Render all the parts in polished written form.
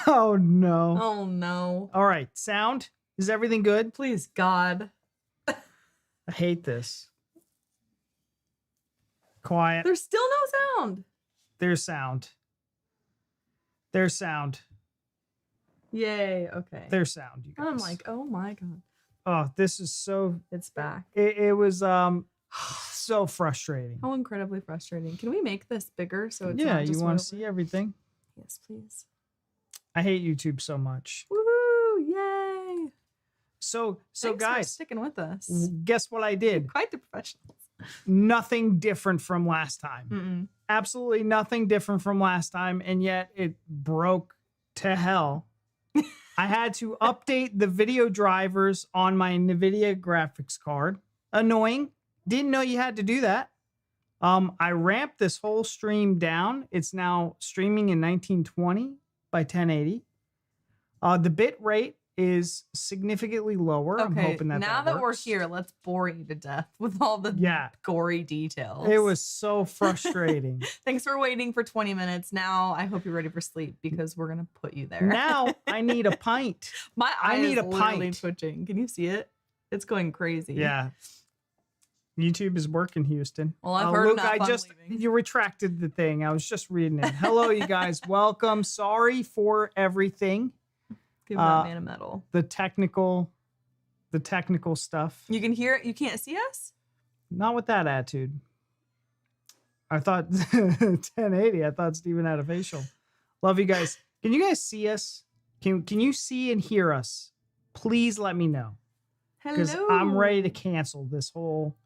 Oh, no. Oh, no. All right. Sound. Is everything good? Please, God. I hate this. Quiet. There's still no sound. There's sound. There's sound. Yay. Okay. There's sound, you guys. I'm like, oh my God. Oh, this is so... It's back. It was so frustrating. How incredibly frustrating. Can we make this bigger so it's Yeah, not just you want to whatever? see everything? Yes, please. I hate YouTube so much. Woohoo! Yay! So Thanks for guys, sticking with us. guess what I did? Quite the professionals. Nothing different from last time. Mm-mm. Absolutely nothing different from last time, and yet it broke to hell. I had to update the video drivers on my NVIDIA graphics card. Annoying. Didn't know you had to do that. I ramped this whole stream down. It's now streaming in 1920 by 1080. The bit rate is significantly lower. I'm Okay, hoping that now that we're works. here, let's bore you to death with all the gory details. It was so frustrating. Thanks for waiting for 20 minutes. Now I hope you're ready for sleep because we're gonna put you there. Now I need a pint. My eye need is a literally pint. twitching. Can you see it? It's going crazy. Yeah. YouTube is working, Houston. Well, I've heard Luke, enough. I'm leaving. you retracted the thing. I was just reading it. Hello, you guys. Welcome. Sorry for everything. Give that man a medal. The technical stuff. You can hear it. You can't see us? Not with that attitude. I thought 1080. I thought Steven had a facial. Love you guys. Can you guys see us? Can you see and hear us? Please let me know. Because Hello. I'm ready to cancel this whole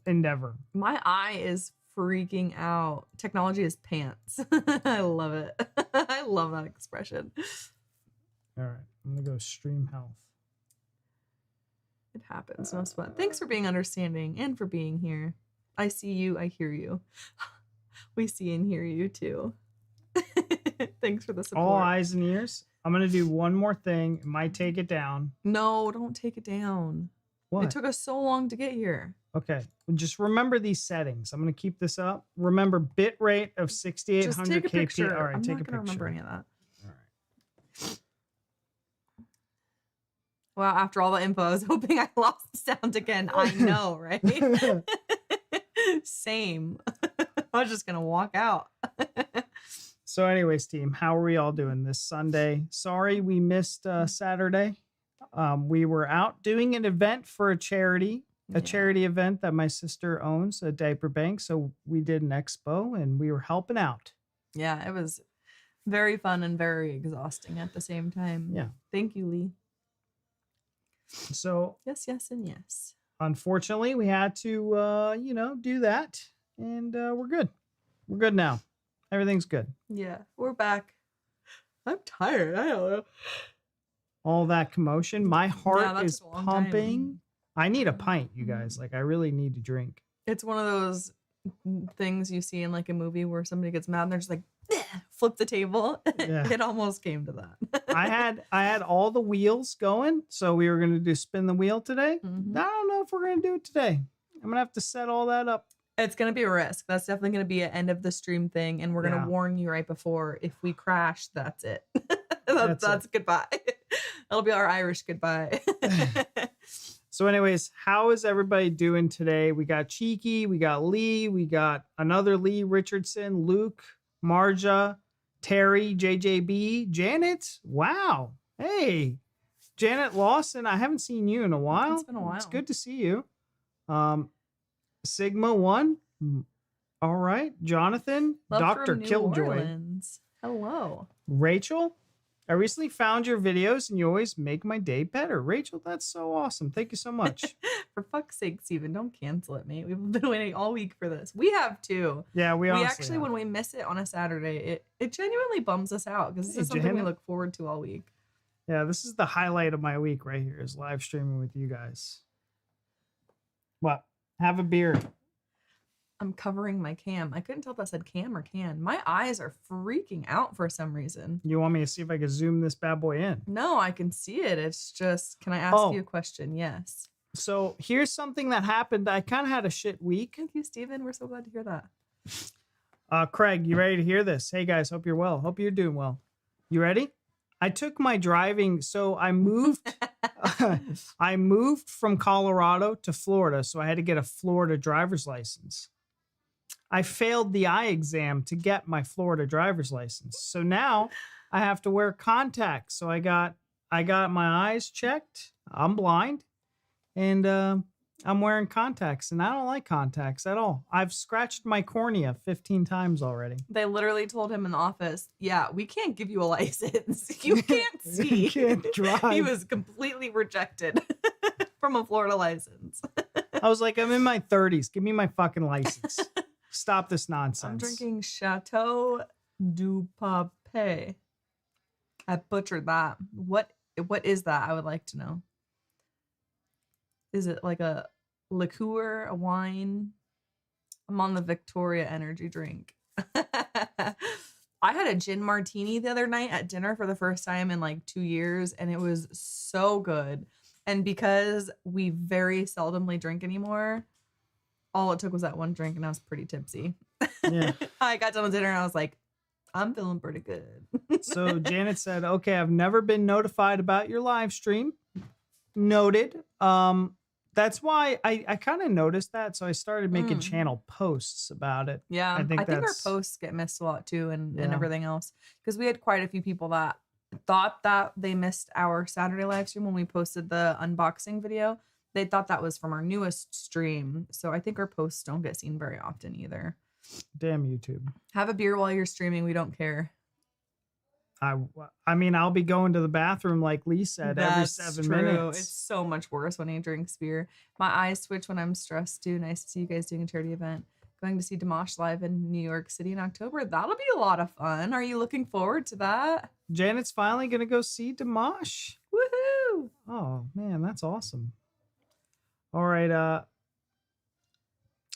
endeavor. My eye is freaking out. Technology is pants. I love it. I love that expression. All right. I'm going to go stream health. It happens. No sweat. Thanks for being understanding and for being here. I see you. I hear you. We see and hear you too. Thanks for the support. All eyes and ears. I'm going to do one more thing. It might take it down. No, don't take it down. What? It took us so long to get here. Okay. Well, just remember these settings. I'm going to keep this up. Remember bit rate of 6800 Just take a kp. picture. All right, I'm take not a gonna picture. remember any of that. All right. Wow, after all the info, I was hoping I lost the sound again. I know, right? Same. I was just gonna walk out. So anyways, team, how are we all doing this Sunday? Sorry we missed Saturday. We were out doing an event for a charity event that my sister owns, a diaper bank. So we did an expo and we were helping out. Yeah, it was very fun and very exhausting at the same time. Yeah. Thank you, Lee. So Yes, yes, and yes. unfortunately, we had to, do that. And we're good. We're good now. Everything's good. Yeah, we're back. I'm tired. I don't know. All that commotion. My heart that is took a long pumping. time. I need a pint, you guys. Like, I really need to drink. It's one of those things you see in like a movie where somebody gets mad and they're just like, flip the table. Yeah. It almost came to that. I had all the wheels going, so we were gonna do spin the wheel today. Mhm. I don't know if we're gonna do it today. I'm gonna have to set all that up. It's going to be a risk. That's definitely going to be an end of the stream thing. And we're going Yeah. to warn you right before. If we crash, that's it. That's that's goodbye. That'll be our Irish goodbye. So anyways, how is everybody doing today? We got Cheeky, we got Lee, we got another Lee Richardson, Luke, Marja, Terry, JJB, Janet. Wow. Hey, Janet Lawson. I haven't seen you in a while. It's been a while. It's good to see you. Sigma 1. All right. Jonathan, Love Dr. from New Killjoy. Orleans. Hello. Rachel, I recently found your videos and you always make my day better. Rachel, that's so awesome. Thank you so much. For fuck's sake, Steven, don't cancel it, mate. We've been waiting all week for this. We have too. Yeah, we honestly actually, have. when we miss it on a Saturday, it genuinely bums us out because this Hey, is something we Janet. look forward to all week. Yeah, this is the highlight of my week right here is live streaming with you guys. What? Have a beer. I'm covering my cam. I couldn't tell if that said cam or can. My eyes are freaking out for some reason. You want me to see if I can zoom this bad boy in? No, I can see it. It's just, can I ask Oh. you a question? Yes. So here's something that happened. I kind of had a shit week. Thank you, Steven. We're so glad to hear that. Craig, you ready to hear this? Hey guys, hope you're well. Hope you're doing well. You ready? I took my driving, so I moved. I moved from Colorado to Florida, so I had to get a Florida driver's license. I failed the eye exam to get my Florida driver's license, so now I have to wear contacts. So I got my eyes checked. I'm blind, and I'm wearing contacts, and I don't like contacts at all. I've scratched my cornea 15 times already. They literally told him in the office, yeah, we can't give you a license. You can't see. You can't drive. He was completely rejected from a Florida license. I was like, I'm in my 30s. Give me my fucking license. Stop this nonsense. I'm drinking Chateau du Pape. I butchered that. What is that? I would like to know. Is it like a liqueur, a wine? I'm on the Victoria energy drink. I had a gin martini the other night at dinner for the first time in like 2 years, and it was so good. And because we very seldomly drink anymore, all it took was that one drink, and I was pretty tipsy. Yeah. I got done with dinner, and I was like, I'm feeling pretty good. So Janet said, okay, I've never been notified about your live stream. Noted. That's why I kind of noticed that. So I started making channel posts about it. Yeah. I think our posts get missed a lot too, and everything else. Because we had quite a few people that thought that they missed our Saturday live stream when we posted the unboxing video. They thought that was from our newest stream. So I think our posts don't get seen very often either. Damn YouTube. Have a beer while you're streaming. We don't care. I mean, I'll be going to the bathroom like Lee said every 7 minutes. It's so much worse when he drinks beer. My eyes twitch when I'm stressed too. Nice to see you guys doing a charity event. Going to see Dimash live in New York City in October. That'll be a lot of fun. Are you looking forward to that? Janet's finally going to go see Dimash. Woohoo! Oh, man, that's awesome. All right.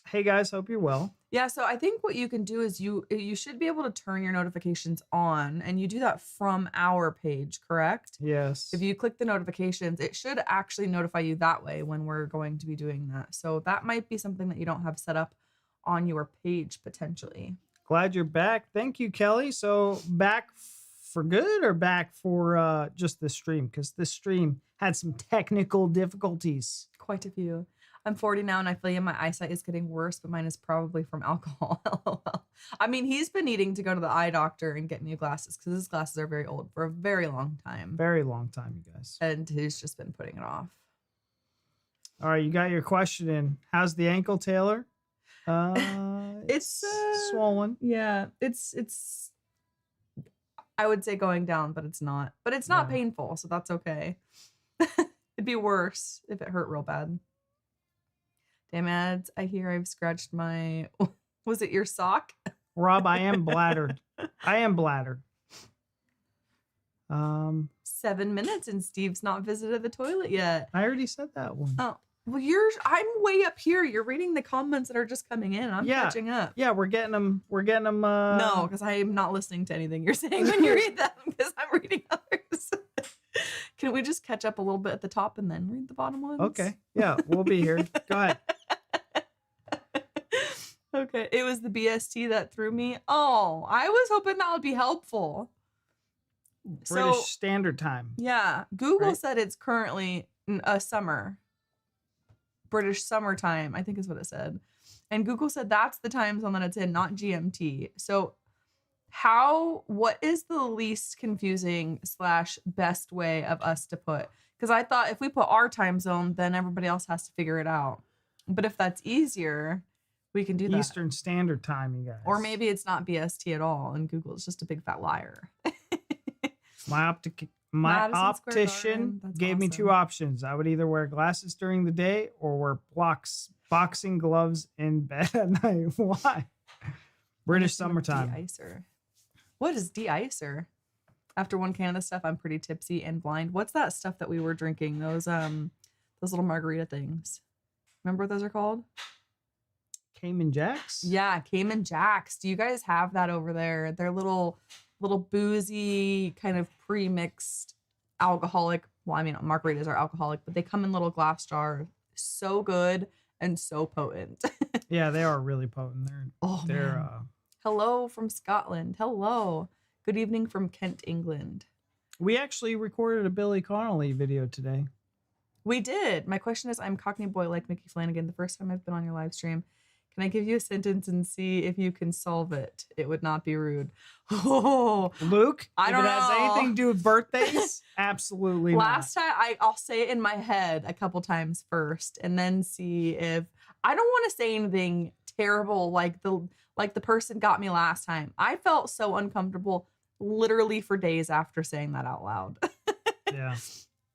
Hey, guys, hope you're well. Yeah, so I think what you can do is you should be able to turn your notifications on, and you do that from our page, correct? Yes. If you click the notifications, it should actually notify you that way when we're going to be doing that. So that might be something that you don't have set up on your page potentially. Glad you're back. Thank you, Kelly. So back for good or back for just this stream? Because this stream had some technical difficulties. Quite a few. I'm 40 now, and I feel like my eyesight is getting worse, but mine is probably from alcohol. LOL. I mean, he's been needing to go to the eye doctor and get new glasses because his glasses are very old for a very long time. Very long time, you guys. And he's just been putting it off. All right, you got your question in. How's the ankle, Taylor? It's swollen. Yeah, it's. I would say going down, but it's not. But it's not painful, so that's okay. It'd be worse if it hurt real bad. Damn ads, I hear I've scratched my... Was it your sock? Rob, I am bladdered. 7 minutes and Steve's not visited the toilet yet. I already said that one. Oh, well, I'm way up here. You're reading the comments that are just coming in. I'm catching up. Yeah, we're getting them. No, because I am not listening to anything you're saying when you read them because I'm reading others. Can we just catch up a little bit at the top and then read the bottom ones? Okay. Yeah, we'll be here. Go ahead. Okay. It was the BST that threw me. Oh, I was hoping that would be helpful. British Standard Time. Yeah. Google said it's currently a summer. British summertime, I think is what it said. And Google said that's the time zone that it's in, not GMT. So what is the least confusing / best way of us to put? Because I thought if we put our time zone, then everybody else has to figure it out. But if that's easier, we can do that. Eastern Standard Time, you guys. Or maybe it's not BST at all, and Google is just a big fat liar. My optician gave me two options. I would either wear glasses during the day or wear boxing gloves in bed at night. Why? British summertime. De-icer. What is de-icer? After one can of this stuff, I'm pretty tipsy and blind. What's that stuff that we were drinking? Those little margarita things. Remember what those are called? Cayman Jacks? Yeah, Cayman Jacks. Do you guys have that over there? They're little boozy, kind of pre-mixed alcoholic. Well, I mean, margaritas are alcoholic, but they come in little glass jars. So good and so potent. Yeah, they are really potent. They're Hello from Scotland. Hello. Good evening from Kent, England. We actually recorded a Billy Connolly video today. We did. My question is, I'm Cockney Boy like Mickey Flanagan. The first time I've been on your live stream. Can I give you a sentence and see if you can solve it? It would not be rude. Oh, Luke, I don't if it has know. anything to do with birthdays, absolutely Last not. time I'll say it in my head a couple times first and then see if I don't want to say anything terrible like the person got me last time. I felt so uncomfortable literally for days after saying that out loud. Yeah.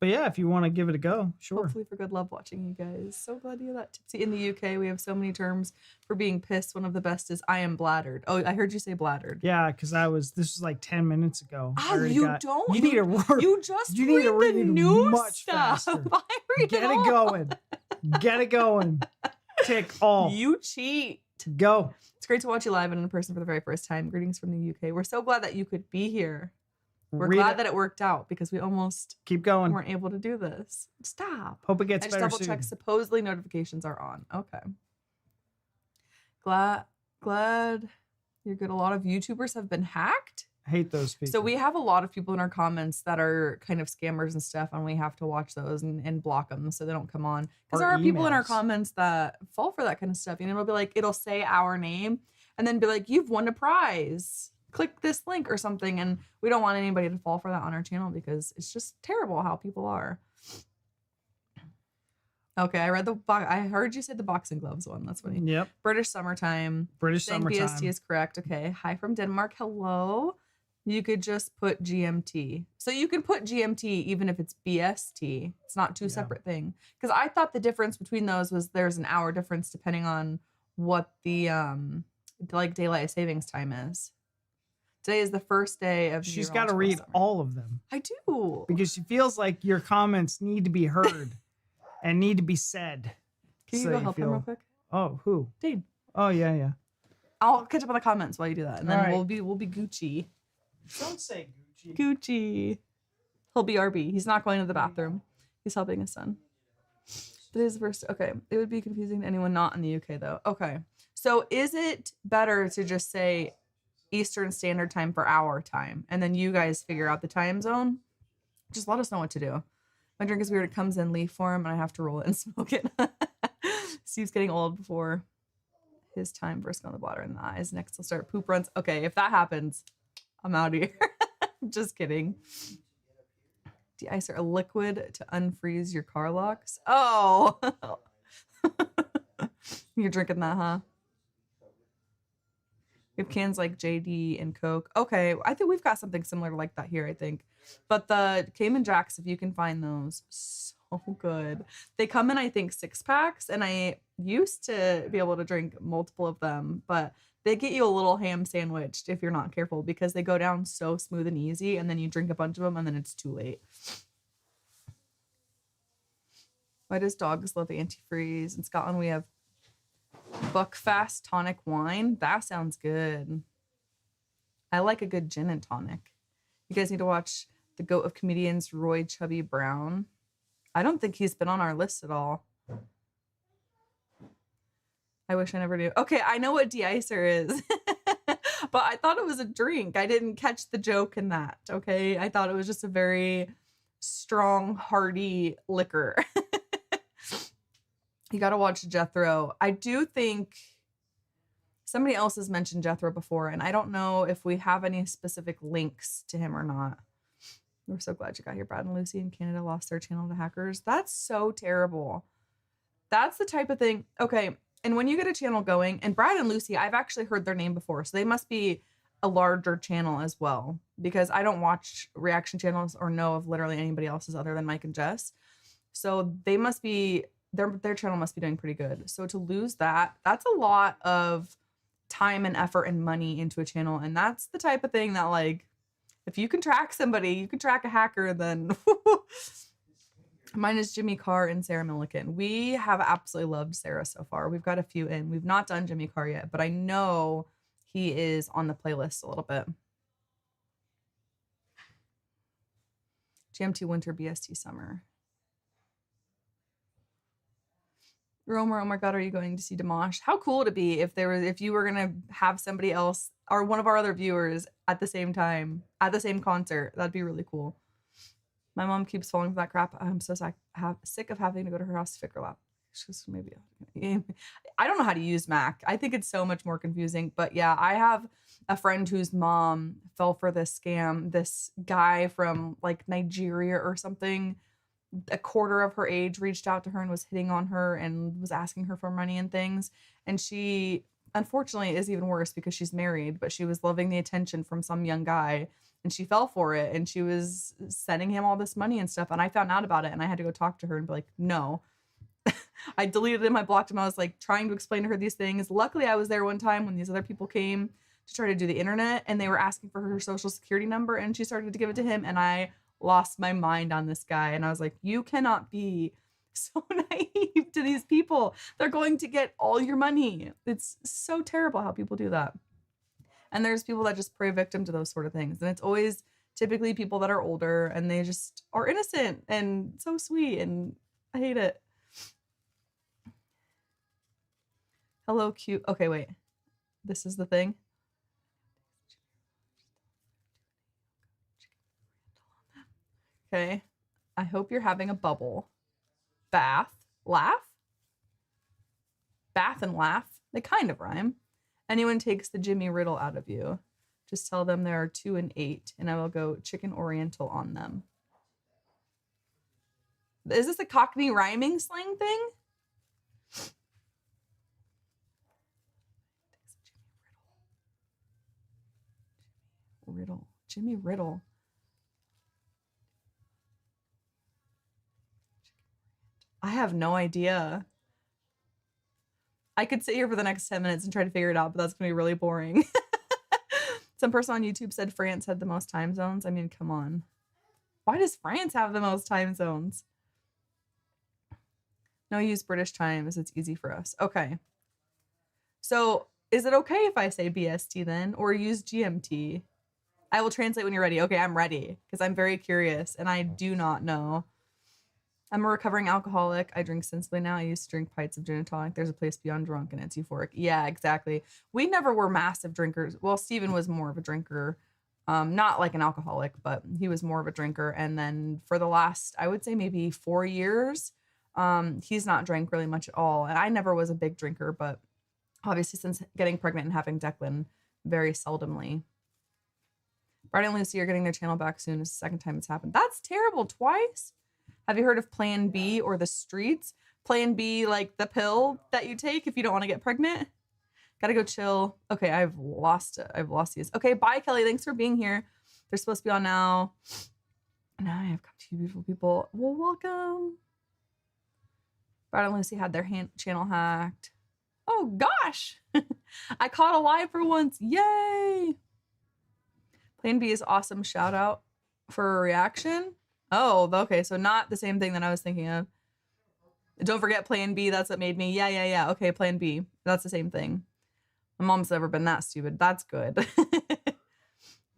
But yeah, if you want to give it a go, sure. Hopefully for good love watching you guys. So glad you got tipsy. In the UK, we have so many terms for being pissed. One of the best is I am bladdered. Oh, I heard you say bladdered. Yeah, because this was like 10 minutes ago. You need to read the news much stuff. faster. Get it going. Get it going. Tick all. You cheat. Go. It's great to watch you live and in person for the very first time. Greetings from the UK. We're so glad that you could be here. We're glad that it worked out because we almost keep going. Weren't able to do this. Stop. Hope it gets I just better double soon. check. Supposedly notifications are on. Okay. Glad you're good. A lot of YouTubers have been hacked. I hate those people. So we have a lot of people in our comments that are kind of scammers and stuff, and we have to watch those and block them so they don't come on. Because there are people in our comments that fall for that kind of stuff. You know, it'll say our name and then be like, you've won a prize. Click this link or something. And we don't want anybody to fall for that on our channel because it's just terrible how people are. Okay, I heard you say the boxing gloves one. That's funny. Yep. British summertime. Summertime. BST is correct. Okay. Hi from Denmark. Hello. You could just put GMT. So you can put GMT even if it's BST. It's not two separate things. Because I thought the difference between those was there's an hour difference depending on what the daylight savings time is. Today is the first day of. She's got to read all of them. I do. Because she feels like your comments need to be heard and need to be said. Can you go help him real quick? Oh, who? Dane. Oh, yeah. I'll catch up on the comments while you do that. And then right. we'll be Gucci. Don't say Gucci. Gucci. He'll be RB. He's not going to the bathroom. He's helping his son. Today's the first. Okay. It would be confusing to anyone not in the UK, though. Okay. So is it better to just say Eastern Standard Time for our time, and then you guys figure out the time zone? Just let us know what to do. My drink is weird. It comes in leaf form, and I have to roll it and smoke it. Steve's getting old before his time. First on the bladder and the eyes. Next, he'll start poop runs. Okay, if that happens, I'm out of here. Just kidding. De-icer, a liquid to unfreeze your car locks. Oh, you're drinking that, huh? We have cans like JD and Coke. Okay, I think we've got something similar to like that here, I think. But the Cayman Jacks, if you can find those, so good. They come in, I think, 6-packs, and I used to be able to drink multiple of them, but they get you a little ham sandwiched if you're not careful because they go down so smooth and easy, and then you drink a bunch of them, and then it's too late. Why does dogs love antifreeze? In Scotland, we have Buckfast tonic wine. That sounds good. I like a good gin and tonic. You guys need to watch The Goat of Comedians, Roy Chubby Brown. I don't think he's been on our list at all. I wish I never knew. Okay, I know what de-icer is. But I thought it was a drink. I didn't catch the joke in that, okay? I thought it was just a very strong, hearty liquor. You got to watch Jethro. I do think somebody else has mentioned Jethro before, and I don't know if we have any specific links to him or not. We're so glad you got here. Brad and Lucy in Canada lost their channel to hackers. That's so terrible. That's the type of thing. Okay, and when you get a channel going, and Brad and Lucy, I've actually heard their name before, so they must be a larger channel as well, because I don't watch reaction channels or know of literally anybody else's other than Mike and Jess. So they must be... Their channel must be doing pretty good. So to lose that, that's a lot of time and effort and money into a channel. And that's the type of thing that, like, if you can track somebody, you can track a hacker, then mine is Jimmy Carr and Sarah Milliken. We have absolutely loved Sarah so far. We've got a few in. We've not done Jimmy Carr yet, but I know he is on the playlist a little bit. GMT winter, BST summer. Romer, oh my God, are you going to see Dimash? How cool would it be if you were gonna have somebody else one of our other viewers at the same time, at the same concert. That'd be really cool. My mom keeps falling for that crap. I'm so sick of having to go to her house to fix her lap. Just maybe I don't know how to use Mac. I think it's so much more confusing. But yeah, I have a friend whose mom fell for this scam. This guy from like Nigeria or something, a quarter of her age, reached out to her and was hitting on her and was asking her for money and things. And she, unfortunately, is even worse because she's married, but she was loving the attention from some young guy and she fell for it. And she was sending him all this money and stuff. And I found out about it and I had to go talk to her and be like, no. I deleted him. I blocked him. I was like trying to explain to her these things. Luckily, I was there one time when these other people came to try to do the internet and they were asking for her social security number and she started to give it to him. And I lost my mind on this guy. And I was like, you cannot be so naive to these people. They're going to get all your money. It's so terrible how people do that. And there's people that just prey victim to those sort of things. And it's always typically people that are older and they just are innocent and so sweet. And I hate it. Hello, cute. Okay, wait. This is the thing. Okay. I hope you're having a bubble. Bath. Laugh? Bath and laugh. They kind of rhyme. Anyone takes the Jimmy Riddle out of you, just tell them there are 2 and 8, and I will go chicken oriental on them. Is this a Cockney rhyming slang thing? Riddle. Jimmy Riddle. I have no idea. I could sit here for the next 10 minutes and try to figure it out, but that's going to be really boring. Some person on YouTube said France had the most time zones. I mean, come on. Why does France have the most time zones? No, use British times. It's easy for us. Okay. So is it okay if I say BST then, or use GMT? I will translate when you're ready. Okay, I'm ready because I'm very curious and I do not know. I'm a recovering alcoholic. I drink sensibly now. I used to drink pints of gin and tonic. There's a place beyond drunk and it's euphoric. Yeah, exactly. We never were massive drinkers. Well, Steven was more of a drinker. Not like an alcoholic, but he was more of a drinker. And then for the last, I would say maybe 4 years, he's not drank really much at all. And I never was a big drinker, but obviously since getting pregnant and having Declan, very seldomly. Brad and Lucy are getting their channel back soon. It's the second time it's happened. That's terrible. Twice? Have you heard of Plan B or the streets? Plan B, like the pill that you take if you don't want to get pregnant? Gotta go chill. Okay, I've lost it. I've lost these. Okay, bye, Kelly. Thanks for being here. They're supposed to be on now. Now I have come to you, beautiful people. Well, welcome. Brad and Lucy had their channel hacked. Oh, gosh. I caught a live for once. Yay. Plan B is awesome. Shout out for a reaction. Oh, okay. So not the same thing that I was thinking of. Don't forget Plan B. That's what made me. Yeah. Okay, Plan B. That's the same thing. My mom's never been that stupid. That's good.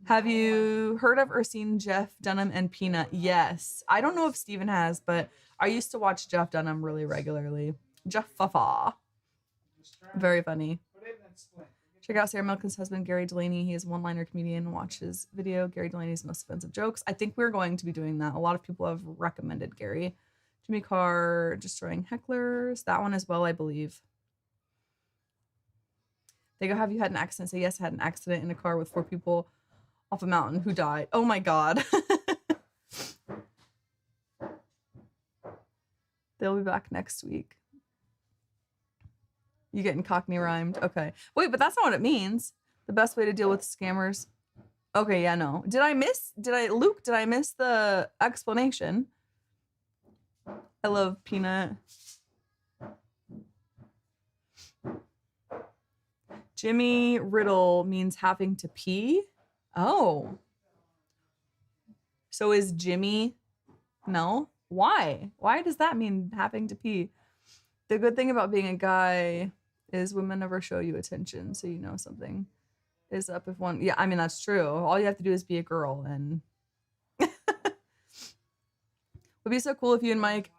Have you heard of or seen Jeff Dunham and Peanut? Yes. I don't know if Steven has, but I used to watch Jeff Dunham really regularly. Jeff Fafa. Very funny. Check out Sarah Milken's husband, Gary Delaney. He is a one-liner comedian. Watch his video, Gary Delaney's Most Offensive Jokes. I think we're going to be doing that. A lot of people have recommended Gary. Jimmy Carr, Destroying Hecklers. That one as well, I believe. They go, have you had an accident? Say, yes, I had an accident in a car with 4 people off a mountain who died. Oh my God. They'll be back next week. You getting Cockney rhymed? Okay. Wait, but that's not what it means. The best way to deal with scammers. Okay, yeah, no. Luke, did I miss the explanation? I love Peanut. Jimmy Riddle means having to pee. Oh. So is Jimmy? No. Why? Why does that mean having to pee? The good thing about being a guy is women never show you attention, so you know something is up if one. Yeah, I mean, that's true. All you have to do is be a girl, and would be so cool if you and Mike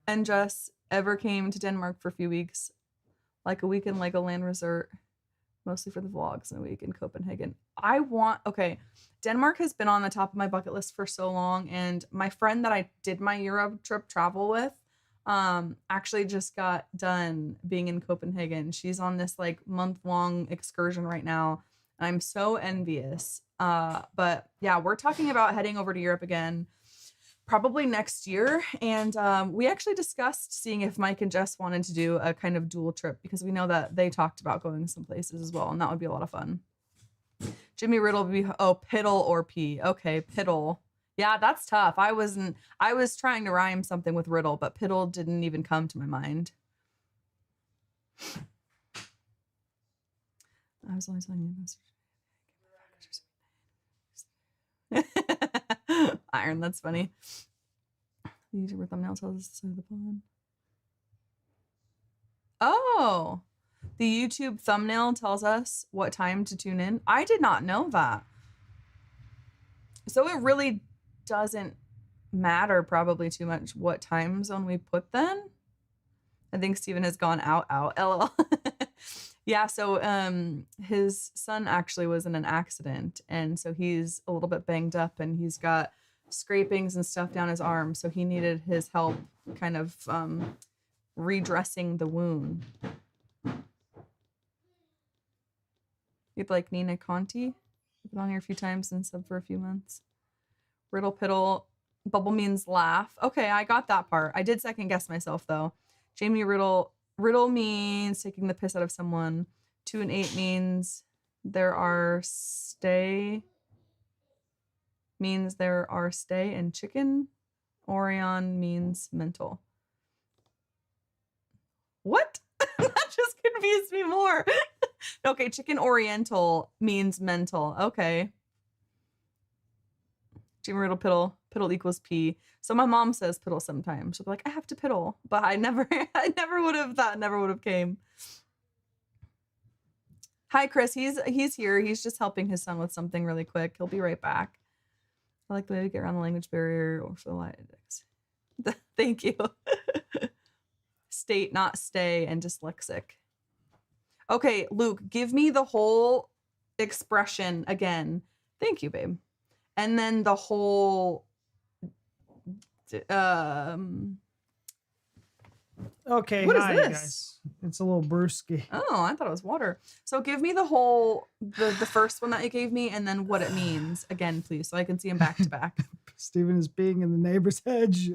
and Jess ever came to Denmark for a few weeks, like a week in Legoland Resort. mostly for the vlogs in a week in Copenhagen. Denmark has been on the top of my bucket list for so long, and my friend that I did my Europe trip travel with actually just got done being in Copenhagen. She's on this like month-long excursion right now, and I'm so envious. But yeah, we're talking about heading over to Europe again probably next year, and we actually discussed seeing if Mike and Jess wanted to do a kind of dual trip, because we know that they talked about going some places as well, and that would be a lot of fun. Jimmy Riddle would be Piddle or P. Okay, Piddle. Yeah, that's tough. I was trying to rhyme something with Riddle, but Piddle didn't even come to my mind. I was only telling you about Iron, that's funny. The YouTuber thumbnail tells us the side of the pond. Oh, the YouTube thumbnail tells us what time to tune in. I did not know that. So it really doesn't matter probably too much what time zone we put then. I think Steven has gone out, LL. Yeah, so his son actually was in an accident, and so he's a little bit banged up, and he's got scrapings and stuff down his arm, so he needed his help kind of redressing the wound. You'd like Nina Conti? I've been on here a few times and sub for a few months. Riddle Piddle. Bubble means laugh. Okay, I got that part. I did second guess myself though. Jamie Riddle. Riddle means taking the piss out of someone. 2 and 8 means there are stay. Means there are stay and chicken. Orion means mental. What? That just confused me more. Okay, chicken oriental means mental. Okay. Jimmy Riddle Piddle. Piddle equals P. So my mom says piddle sometimes. She'll be like, I have to piddle. But I never would have thought, never would have came. Hi, Chris. He's here. He's just helping his son with something really quick. He'll be right back. I like the way we get around the language barrier or for the light index. Thank you. State, not stay, and dyslexic. Okay, Luke, give me the whole expression again. Thank you, babe. And then the whole Okay, what is hi, this? guys. It's a little brewski. Oh, I thought it was water. So give me the whole the first one that you gave me, and then what it means again, please, so I can see them back to back. Steven is being in the neighbor's hedge.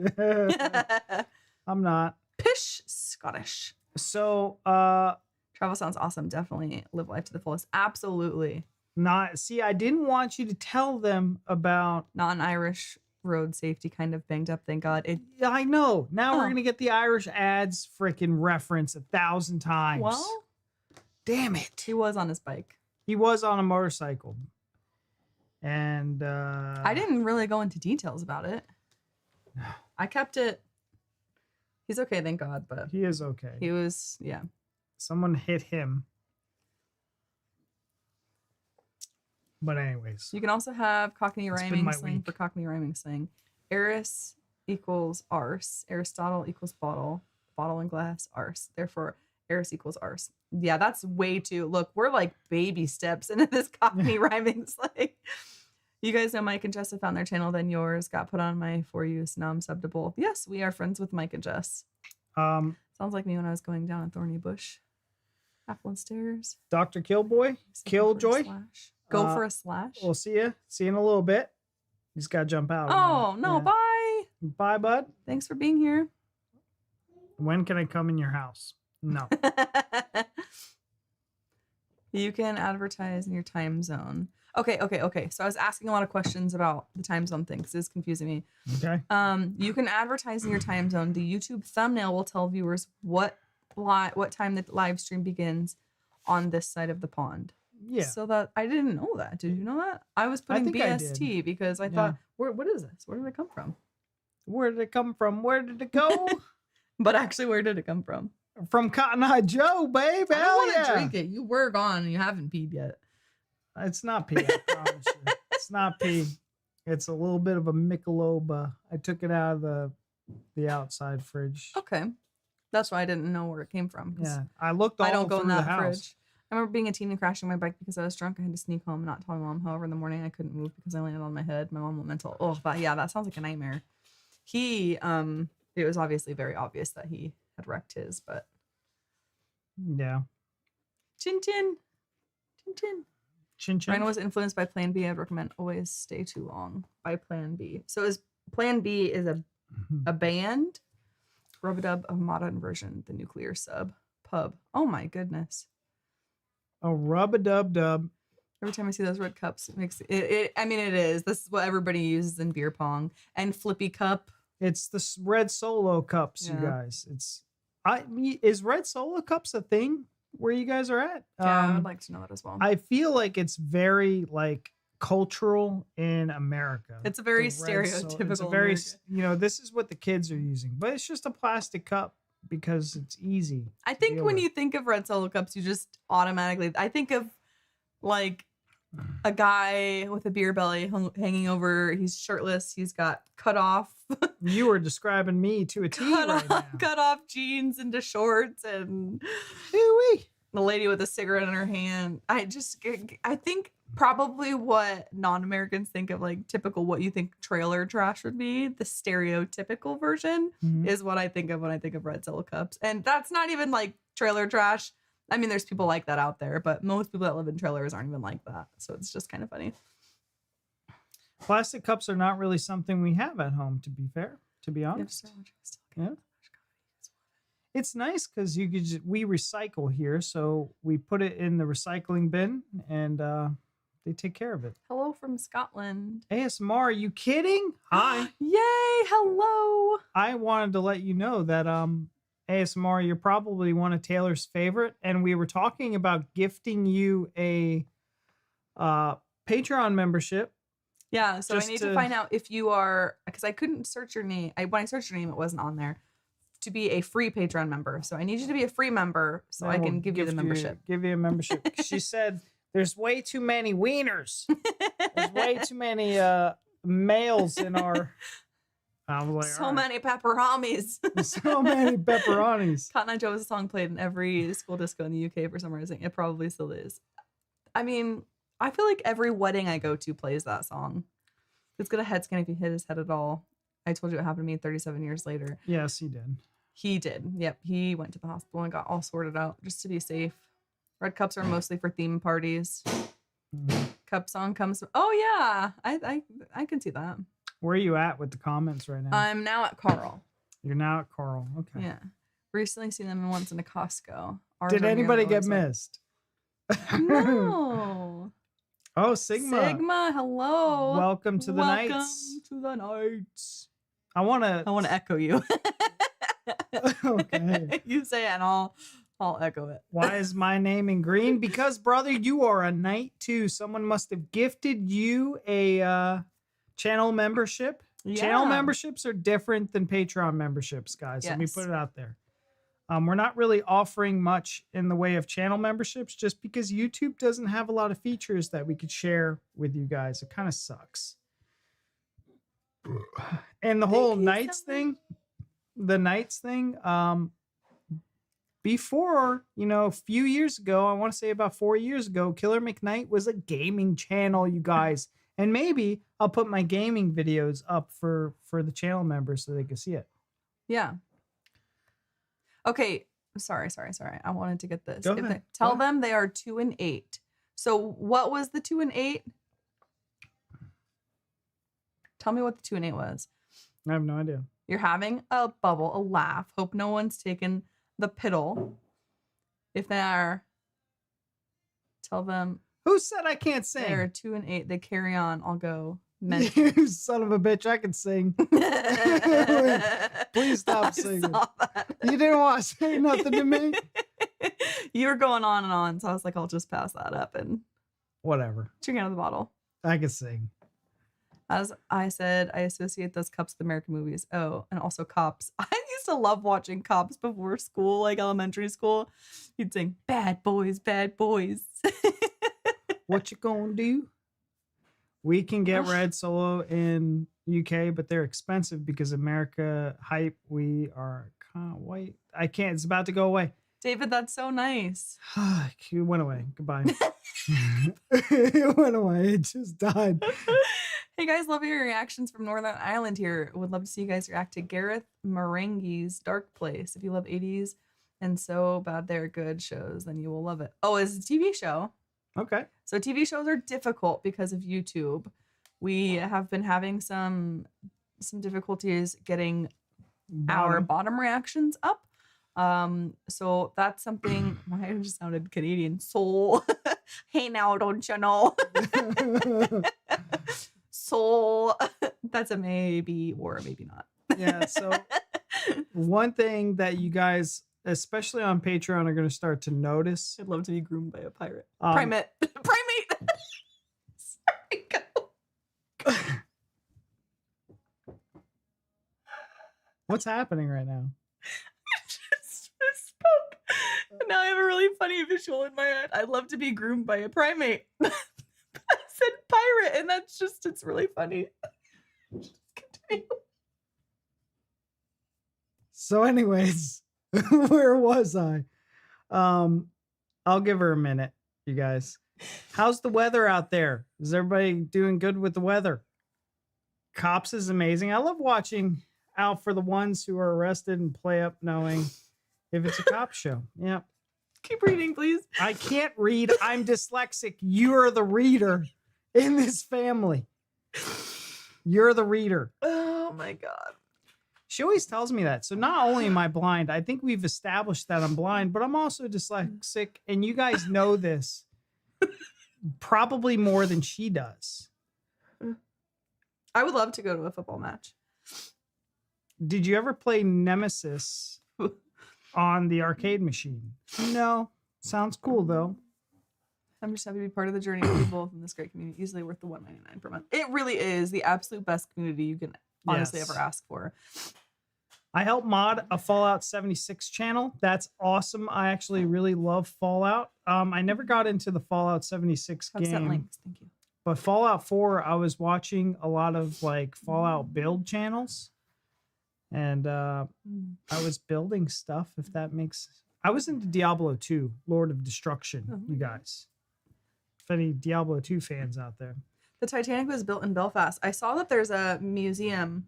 I'm not. Pish Scottish. So Travel sounds awesome. Definitely live life to the fullest. Absolutely. I didn't want you to tell them about Non-Irish road safety kind of banged up. Thank God. Yeah, I know. Now we're gonna get the Irish ads freaking reference 1,000 times. Well, damn it. he was on his bike. He was on a motorcycle. And I didn't really go into details about it. I kept it. He's okay, thank God, but he is okay. He was, yeah. Someone hit him. But anyways. You can also have Cockney rhyming slang week. for Cockney rhyming slang. Eris equals arse. Aristotle equals bottle. Bottle and glass, arse. Therefore, Eris equals arse. Yeah, that's way too... Look, we're like baby steps into this Cockney rhyming slang. You guys know Mike and Jess have found their channel, then yours got put on my For You, so now I'm subbed to both. Yes, we are friends with Mike and Jess. Sounds like me when I was going down a thorny bush. Appleton Stairs. Dr. Killboy. Killjoy. Go for a slash. We'll see you. See you in a little bit. You just got to jump out. Oh, no. Yeah. Bye. Bye, bud. Thanks for being here. When can I come in your house? No. You can advertise in your time zone. Okay. So I was asking a lot of questions about the time zone thing because it's confusing me. Okay. You can advertise in your time zone. The YouTube thumbnail will tell viewers what time the live stream begins on this side of the pond. Yeah. So that I didn't know that. Did you know that? I was putting BST because I thought, what is this? Where did it come from? Where did it come from? Where did it go? But actually, where did it come from? From Cotton Eye Joe, babe. I don't want to drink it. You were gone and you haven't peed yet. It's not pee, I promise you. It's not pee. It's a little bit of a Michelob. I took it out of the outside fridge. Okay. That's why I didn't know where it came from. Yeah. I looked all through the house. Fridge. I remember being a teen and crashing my bike because I was drunk. I had to sneak home and not tell my mom. However, in the morning I couldn't move because I landed on my head. My mom went mental. Oh, but yeah, that sounds like a nightmare. It was obviously very obvious that he had wrecked his, but Yeah. chin chin, chin chin. Chin chin. Ryan was influenced by Plan B. I'd recommend Always Stay Too Long by Plan B. So is Plan B is a band? Rub-a-dub of modern version, the nuclear sub pub. Oh my goodness. A rub-a-dub-dub. Every time I see those red cups, it makes it. I mean, it is. This is what everybody uses in beer pong and flippy cup. It's the red Solo cups, you guys. Is red Solo cups a thing where you guys are at? Yeah, I would like to know that as well. I feel like it's very like cultural in America. It's a very stereotypical. It's a very, this is what the kids are using, but it's just a plastic cup because it's easy. I think when you think of red Solo cups, you just automatically, I think of like a guy with a beer belly hanging over. He's shirtless. He's got cut off. You were describing me to a T right now. Cut off jeans into shorts and Ooh-wee. the lady with a cigarette in her hand. I think probably what non-Americans think of like typical what you think trailer trash would be, the stereotypical version is what I think of when I think of red Solo cups. And that's not even like trailer trash. I mean, there's people like that out there, but most people that live in trailers aren't even like that. So it's just kind of funny. Plastic cups are not really something we have at home, to be fair, to be honest. Yeah. It's nice because we recycle here, so we put it in the recycling bin and they take care of it. Hello from Scotland. ASMR, are you kidding? Hi. Yay, hello. I wanted to let you know that ASMR, you're probably one of Taylor's favorite, and we were talking about gifting you a Patreon membership. Yeah, so I need to find out if you are, because I couldn't search your name. When I searched your name, it wasn't on there. To be a free Patreon member. So I need you to be a free member so I can give you the membership. Give you a membership. She said, there's way too many wieners. There's way too many males in our... I was like, so many pepperonis. So many pepperonis. Cotton Eye Joe is a song played in every school disco in the UK for some reason. It probably still is. I mean, I feel like every wedding I go to plays that song. It's got a head scan if you hit his head at all. I told you it happened to me 37 years later. Yes, he did. He did. Yep. He went to the hospital and got all sorted out just to be safe. Red cups are mostly for theme parties. Cup song comes. Oh yeah. I can see that. Where are you at with the comments right now? I'm now at Carl. You're now at Carl. Okay. Yeah. Recently seen them once in a Costco. Did anybody get missed? No. Oh, Sigma. Sigma, hello. Welcome to the Nights. Welcome to the Nights. I want to echo you. Okay. You say it and I'll echo it. Why is my name in green? Because, brother, you are a knight too. Someone must have gifted you a channel membership. Yeah. Channel memberships are different than Patreon memberships, guys. Yes. Let me put it out there. We're not really offering much in the way of channel memberships just because YouTube doesn't have a lot of features that we could share with you guys. It kind of sucks. And the whole Nights thing, before, a few years ago, I want to say about 4 years ago, Killermcknight was a gaming channel, you guys. And maybe I'll put my gaming videos up for the channel members so they can see it. Yeah. Okay. Sorry. I wanted to get this. Go ahead. Tell them they are 2 and 8. So what was the 2 and 8? Tell me what the 2 and 8 was. I have no idea. You're having a bubble, a laugh. Hope no one's taken the piddle. If they are, tell them. Who said I can't sing? They're 2 and 8. They carry on. I'll go. You son of a bitch, I can sing. Please stop singing. You didn't want to say nothing to me. You were going on and on, so I was like, I'll just pass that up and whatever. Drink out of the bottle. I can sing. As I said, I associate those Cops with American movies. Oh, and also Cops. I used to love watching Cops before school, like elementary school. You'd sing, bad boys, bad boys. What you gonna do? We can get Red Solo in UK, but they're expensive because America hype. We are kind of white. I can't. It's about to go away. David, that's so nice. It went away. Goodbye. It went away. It just died. Hey guys, love your reactions from Northern Ireland here. Would love to see you guys react to Gareth Marenghi's Dark Place. If you love 80s and So Bad They're Good shows, then you will love it. Oh, it's a TV show. Okay. So TV shows are difficult because of YouTube. We have been having some difficulties getting our bottom reactions up. So that's something. Why I just sounded Canadian. Soul. Hey now, don't you know? Soul. That's a maybe or maybe not. Yeah. So one thing that you guys, especially on Patreon, are going to start to notice. I'd love to be groomed by a pirate. Primate. Sorry, go. What's happening right now? Just spoke. Now I have a really funny visual in my head. I'd love to be groomed by a primate. I said pirate, and it's really funny. Just continue. So, anyways, where was I? I'll give her a minute, you guys. How's the weather out there? Is everybody doing good with the weather? Cops is amazing. I love watching out for the ones who are arrested and play up knowing if it's a cop show. Yeah. Keep reading, please. I can't read. I'm dyslexic. You're the reader in this family. You're the reader. Oh my God. She always tells me that. So not only am I blind, I think we've established that I'm blind, but I'm also dyslexic. And you guys know this probably more than she does. I would love to go to a football match. Did you ever play Nemesis on the arcade machine? No. Sounds cool though. I'm just happy to be part of the journey with you both in this great community. Easily worth the $1.99 per month. It really is the absolute best community you can honestly ever ask for. I helped mod a Fallout 76 channel. That's awesome. I actually really love Fallout. I never got into the Fallout 76 game. Sent links. Thank you. But Fallout 4, I was watching a lot of like Fallout build channels. And I was building stuff, if that makes... I was into Diablo 2, Lord of Destruction, you guys. If any Diablo 2 fans out there. The Titanic was built in Belfast. I saw that there's a museum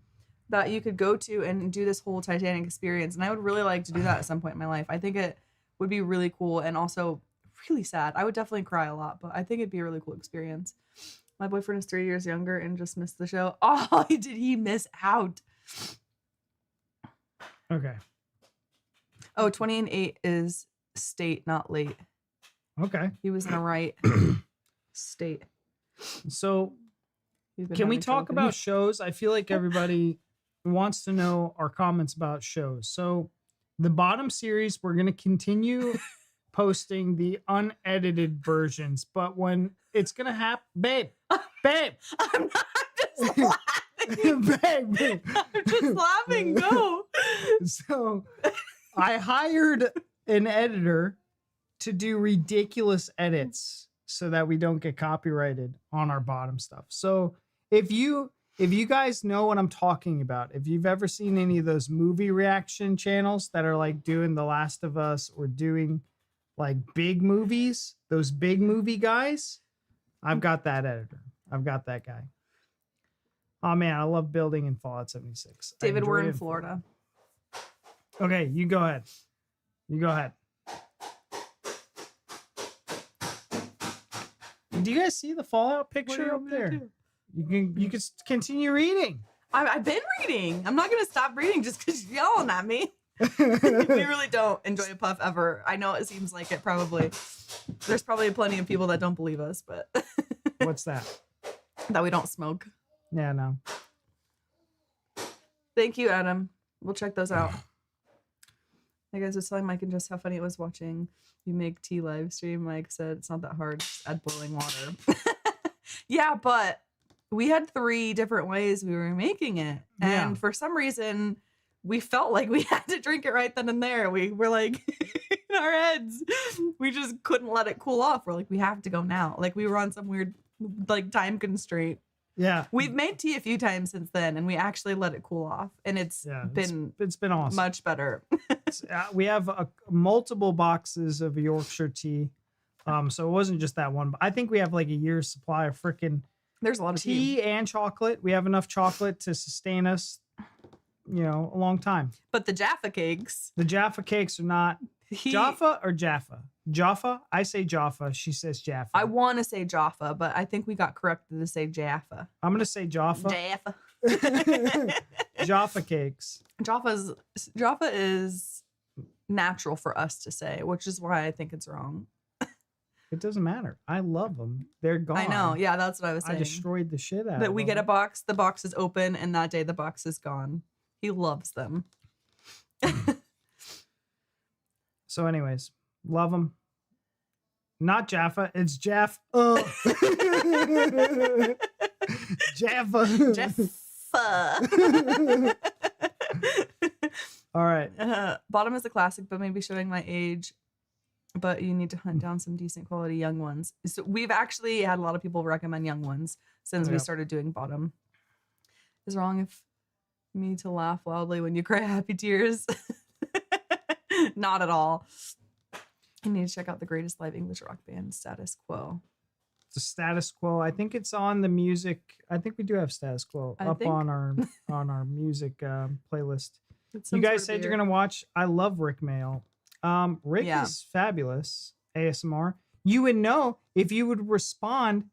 that you could go to and do this whole Titanic experience. And I would really like to do that at some point in my life. I think it would be really cool and also really sad. I would definitely cry a lot, but I think it'd be a really cool experience. My boyfriend is 3 years younger and just missed the show. Oh, did he miss out? Okay. Oh, 20 and 8 is state, not late. Okay. He was in a right state. So can we talk about shows? I feel like everybody wants to know our comments about shows. So the bottom series, we're going to continue posting the unedited versions, but when it's going to happen, babe, I'm not just laughing. babe. I'm just laughing. Go. So I hired an editor to do ridiculous edits so that we don't get copyrighted on our bottom stuff. So if you guys know what I'm talking about, if you've ever seen any of those movie reaction channels that are like doing The Last of Us or doing like big movies, those big movie guys, I've got that editor. I've got that guy. Oh man, I love building in Fallout 76. David, we're in Florida. Okay, you go ahead. You go ahead. Do you guys see the Fallout picture up there? You can continue reading. I've been reading. I'm not gonna stop reading just because you're yelling at me. We really don't enjoy a puff ever. I know it seems like it probably. There's probably plenty of people that don't believe us, but what's that? That we don't smoke. Yeah, no. Thank you, Adam. We'll check those out. I guys was telling Mike and just how funny it was watching you make tea live stream. Mike said it's not that hard. Just add boiling water. Yeah, but we had 3 different ways we were making it. And for some reason, we felt like we had to drink it right then and there. We were like, in our heads, we just couldn't let it cool off. We're like, we have to go now. Like we were on some weird like time constraint. Yeah. We've made tea a few times since then, and we actually let it cool off, and it's been awesome. much better. We have multiple boxes of Yorkshire tea. So it wasn't just that one, but I think we have like a year's supply of freaking There's a lot of tea and chocolate. We have enough chocolate to sustain us, a long time. But the Jaffa cakes. The Jaffa cakes are not Jaffa or Jaffa? Jaffa? I say Jaffa. She says Jaffa. I want to say Jaffa, but I think we got corrected to say Jaffa. I'm going to say Jaffa. Jaffa. Jaffa cakes. Jaffa is natural for us to say, which is why I think it's wrong. It doesn't matter. I love them. They're gone. I know. Yeah, that's what I was saying. I destroyed the shit out of them. That we get a box, the box is open, and that day the box is gone. He loves them. So anyways, love them. Not Jaffa. It's Jaff. Jaffa. Jaffa. All right. Bottom is a classic, but maybe showing my age. But you need to hunt down some decent quality young ones. So we've actually had a lot of people recommend young ones since we started doing bottom. Is it wrong if me to laugh loudly when you cry happy tears? Not at all. You need to check out the greatest live English rock band, Status Quo. The Status Quo. I think it's on the music. I think we do have Status Quo on our music playlist. You guys said you're gonna watch. I love Rick Mail. Rick is fabulous. ASMR. You would know if you would respond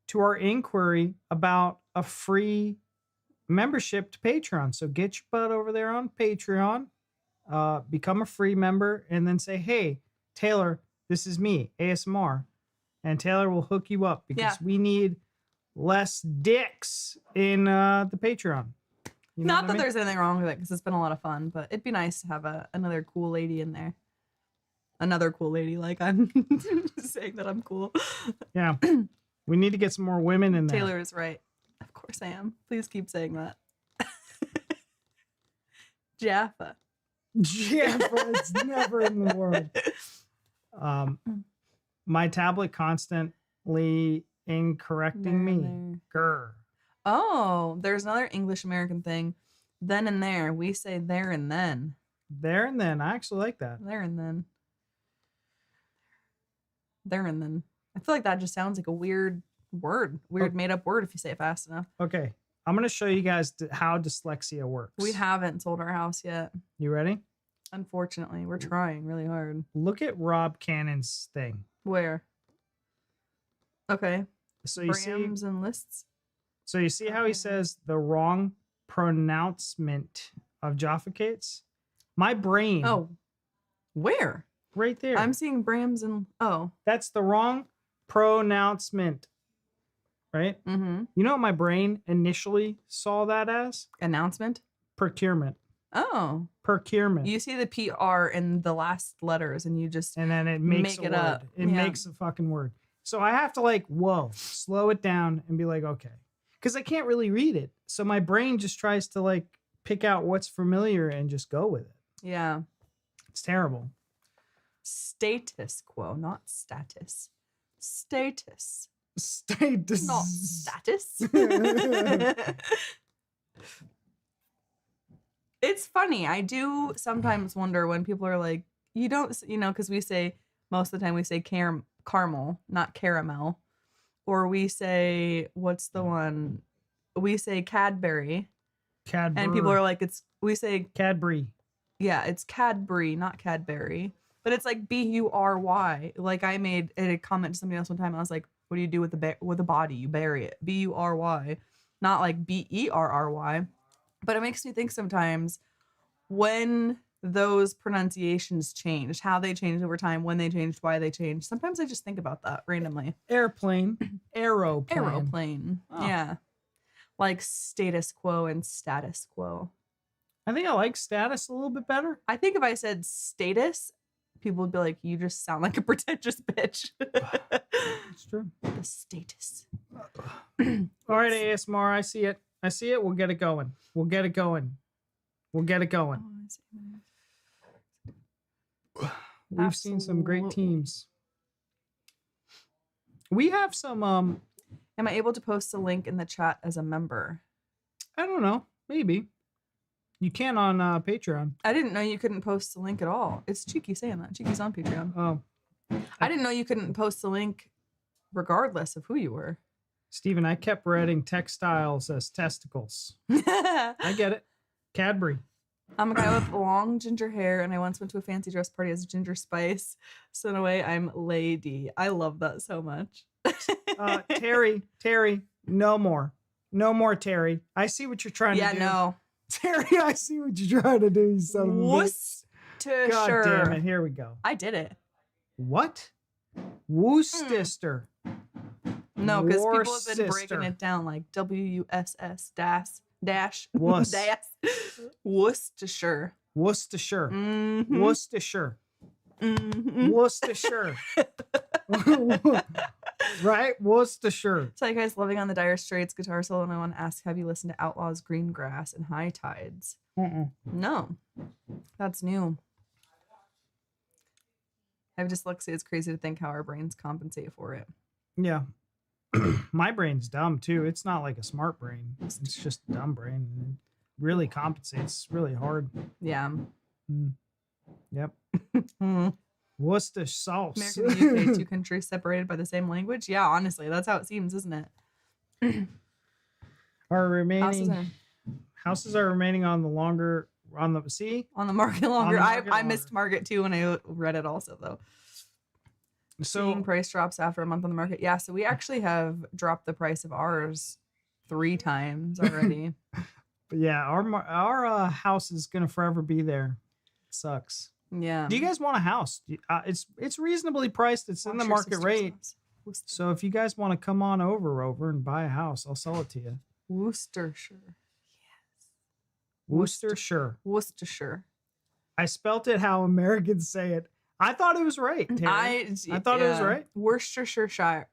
to our inquiry about a free membership to Patreon. So get your butt over there on Patreon, become a free member, and then say, "Hey, Taylor, this is me, ASMR," and Taylor will hook you up because we need less dicks in the Patreon. You know Not that there's anything wrong with it because it's been a lot of fun, but it'd be nice to have another cool lady in there. Another cool lady, like I'm saying that I'm cool. Yeah. We need to get some more women in there. Taylor is right. Of course I am. Please keep saying that. Jaffa. Jaffa. It's never in the world. My tablet constantly incorrecting me. Grr. Oh, there's another English American thing. Then and there. We say there and then. There and then. I actually like that. There and then. There and then. I feel like that just sounds like a weird word. Weird made up word if you say it fast enough. Okay. I'm going to show you guys how dyslexia works. We haven't sold our house yet. You ready? Unfortunately. We're trying really hard. Look at Rob Cannon's thing. Where? Okay. So you Brams and lists? So you see how he says the wrong pronouncement of Jaffa Cakes? My brain. Oh, where? Right there. I'm seeing Brams and That's the wrong pronouncement. Right? Mm-hmm. You know what my brain initially saw that as? Announcement? Procurement. Oh. Procurement. You see the PR in the last letters and you just and then it makes it up. It makes a fucking word. So I have to slow it down and be like, okay. Because I can't really read it. So my brain just tries to pick out what's familiar and just go with it. Yeah. It's terrible. Status quo, not status. Status. Status. Not status. It's funny. I do sometimes wonder when people are like, you don't, because we say, most of the time we say caramel, not caramel. Or we say, what's the one? We say Cadbury. Cadbury. And people are like, we say Cadbury. Yeah, it's Cadbury, not Cadbury. But it's like B-U-R-Y. Like I made a comment to somebody else one time. I was like, what do you do with the body? You bury it. B-U-R-Y. Not like B-E-R-R-Y. But it makes me think sometimes when those pronunciations changed, how they changed over time, when they changed, why they changed. Sometimes I just think about that randomly. Airplane. Aeroplane. Aeroplane. Oh. Yeah. Like status quo and status quo. I think I like status a little bit better. I think if I said status, people would be like, you just sound like a pretentious bitch. It's true. The status. All right, ASMR. I see it. We'll get it going. We've seen some great teams. We have some Am I able to post a link in the chat as a member? I don't know. Maybe. You can on Patreon. I didn't know you couldn't post the link at all. It's Cheeky saying that. Cheeky's on Patreon. Oh. I didn't know you couldn't post the link regardless of who you were. Steven, I kept writing textiles as testicles. I get it. Cadbury. I'm a guy with long ginger hair, and I once went to a fancy dress party as Ginger Spice. So in a way, I'm Lady. I love that so much. Terry, no more. No more, Terry. I see what you're trying to do. Yeah, no. Terry, I see what you're trying to do, you son of a bitch. Worcestershire. God damn it. Here we go. I did it. What? Worcester. No, because people have been breaking Worcester. it down like WUSS dash Wuss. dash Worcestershire. Worcestershire. Mhm. Worcestershire. Mhm. Worcestershire. Right? Worcestershire. So you guys living on the Dire Straits guitar solo, and I want to ask, have you listened to Outlaws, Green Grass, and High Tides? No. That's new. I have dyslexia. It's crazy to think how our brains compensate for it. Yeah. My brain's dumb too. It's not like a smart brain. It's just a dumb brain. It really compensates. It's really hard. Yeah. Yep. Mm. Worcester sauce. America and UK, two countries separated by the same language. Yeah, honestly, that's how it seems, isn't it? Our remaining Houses houses are remaining on the sea. on the market longer. On the market I missed Market too when I read it also though. So Seeing price drops after a month on the market. Yeah, so we actually have dropped the price of ours 3 times already. but yeah, our house is gonna forever be there. It sucks. Yeah. Do you guys want a house? It's reasonably priced. It's in the market rate. So if you guys want to come on over and buy a house, I'll sell it to you. Worcestershire. Worcestershire. Worcestershire. I spelt it how Americans say it. I thought it was right. Terry. I thought it was right. Worcestershire.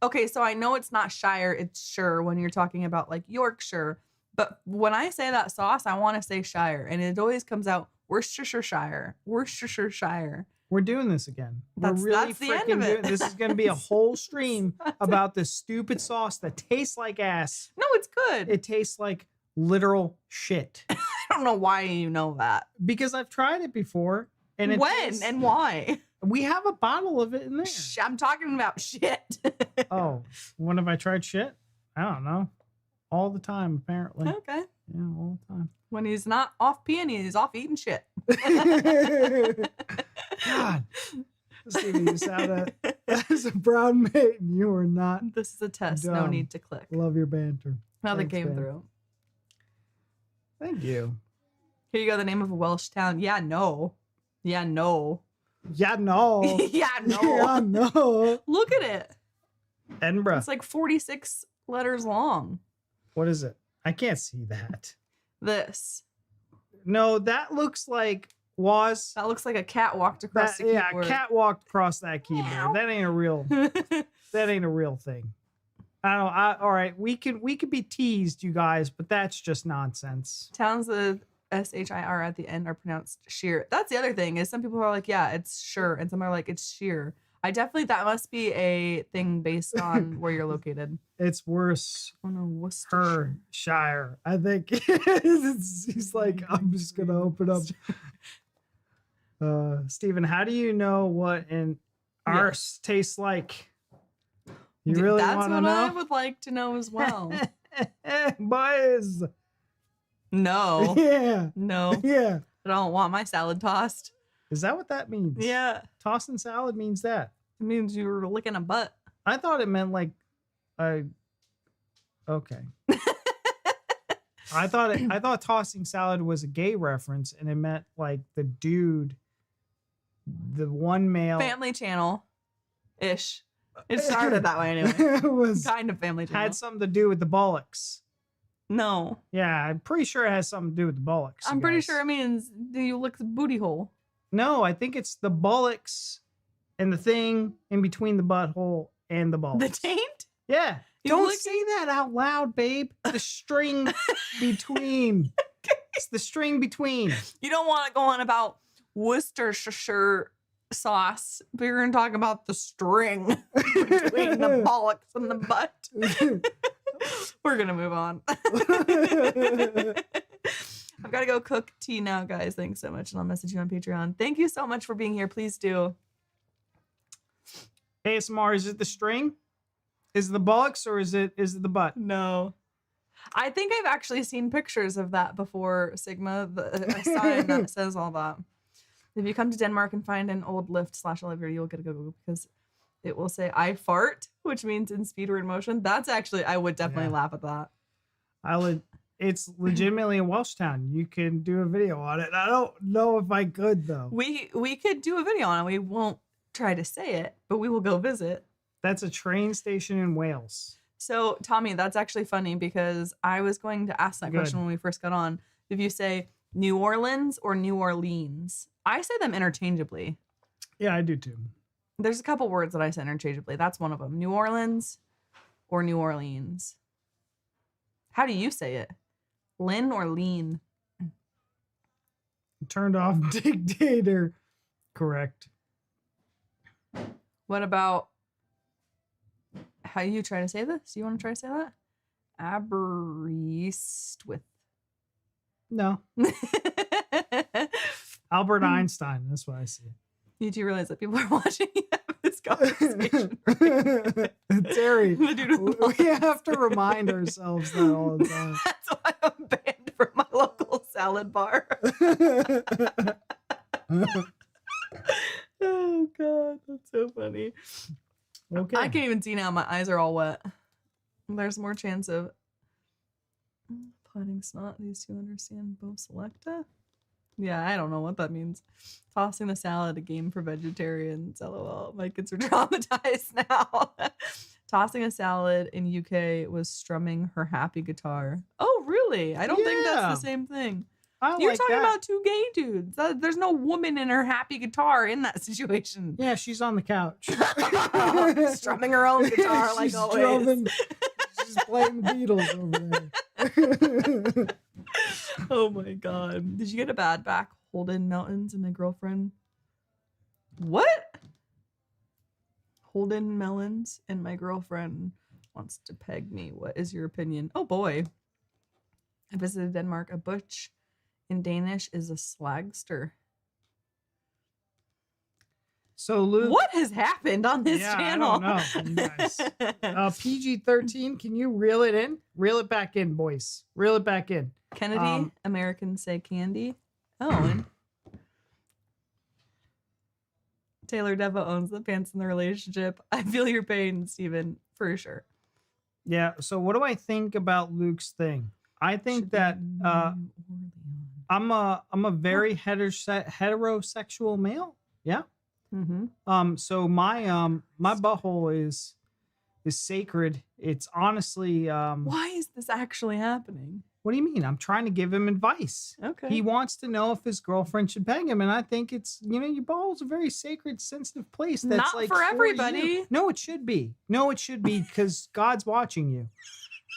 Okay, so I know it's not Shire, it's Shire when you're talking about like Yorkshire. But when I say that sauce, I want to say Shire, and it always comes out Worcestershire. Worcestershire. We're doing this again. We're really that's the end of freaking it. doing this. Is going to be a whole stream about this stupid sauce that tastes like ass. No, it's good. It tastes like literal shit. I don't know why you know that. Because I've tried it before. And When and why? We have a bottle of it in there. I'm talking about shit. Oh, when have I tried shit? I don't know. All the time, apparently. Okay. Yeah, all the time. When he's not off peeing, he's off eating shit. God. Steven, you sound as a brown mate, and you are not. This is a test. No Dumb. need to click. Love your banter. Now that Thanks, came man. through. Thank you. Here you go. The name of a Welsh town. Yeah, no. Yeah, no. Yeah, no. Yeah, no. Yeah, no. Look at it. Edinburgh. It's like 46 letters long. What is it? I can't see that. This. No, that looks like was. That looks like a cat walked across the Yeah, keyboard. cat walked across that keyboard. Meow. That ain't a real. That ain't a real thing. I don't. All right, we could be teased, you guys, but that's just nonsense. Towns with SHIR at the end are pronounced sheer. That's the other thing is some people are like, yeah, it's sure, and some are like, it's sheer. That must be a thing based on where you're located. It's worse. Oh no, Worcestershire. Shire. I think he's like, I'm just gonna open up. Steven, how do you know what an arse tastes like? You really That's want to what know? I would like to know as well. Boys. No. Yeah. No. Yeah. I don't want my salad tossed. Is that what that means? Yeah. Tossing salad means that. It means you were licking a butt. I thought it meant like okay. I thought tossing salad was a gay reference, and it meant like the dude, the one male Family Channel ish. It started that way anyway. was Kind of Family Channel. had something to do with the bollocks. No. Yeah, I'm pretty sure it has something to do with the bollocks. I'm you pretty guys. sure it means do you lick the booty hole? No, I think it's the bollocks and the thing in between the butthole and the bollocks. The taint? Yeah. You Don't lick- say that out loud, babe. The string between. It's the string between. You don't want to go on about Worcestershire sauce, but you're going to talk about the string between the bollocks and the butt. We're going to move on. I've got to go cook tea now, guys. Thanks so much. And I'll message you on Patreon. Thank you so much for being here. Please do. ASMR, is it the string? Is it the bullocks or is it the butt? No. I think I've actually seen pictures of that before, Sigma. A sign that says all that. If you come to Denmark and find an old lift/elevator, you'll get a Google because it will say "I fart," which means in speed or in motion. That's actually, I would definitely laugh at that. It's legitimately a Welsh town. You can do a video on it. I don't know if I could though. We could do a video on it. We won't try to say it, but we will go visit. That's a train station in Wales. So Tommy, that's actually funny because I was going to ask that question when we first got on. If you say New Orleans or New Orleans, I say them interchangeably. Yeah, I do too. There's a couple words that I say interchangeably. That's one of them. New Orleans or New Orleans. How do you say it? Lynn or lean? Turned off dictator. Correct. What about how you try to say this? You want to try to say that? Aberystwyth. No. Albert Einstein. That's what I see. You do realize that people are watching you have this conversation. Terry, we have to remind ourselves that all the time. That's why I'm banned from my local salad bar. Oh, God. That's so funny. Okay. I can't even see now. My eyes are all wet. There's more chance of potting snot. These two understand both selecta. Yeah, I don't know what that means. Tossing the salad, a game for vegetarians. LOL. My kids are traumatized now. Tossing a salad in UK was strumming her happy guitar. Oh, really? I don't think that's the same thing. You're talking about two gay dudes. There's no woman in her happy guitar in that situation. Yeah, she's on the couch. Strumming her own guitar like always. She's playing the Beatles over there. Oh my God. Did you get a bad back Holden Mountains and my girlfriend? What? Holden Melons and my girlfriend wants to peg me. What is your opinion? Oh boy. I visited Denmark. A butch in Danish is a slagster. So Luke, what has happened on this channel? I don't know, you guys. PG-13, can you reel it in? Reel it back in, boys. Reel it back in. Kennedy, Americans say candy. Oh, and Taylor Deva owns the pants in the relationship. I feel your pain, Steven, for sure. Yeah, so what do I think about Luke's thing? I think that I'm a very heterosexual male. Yeah. Mm-hmm. So my butthole is sacred. It's honestly why is this actually happening? What do you mean? I'm trying to give him advice. Okay. He wants to know if his girlfriend should peg him, and I think it's, your butthole's a very sacred, sensitive place. That's not like for everybody. You. No, it should be. No, it should be because God's watching you.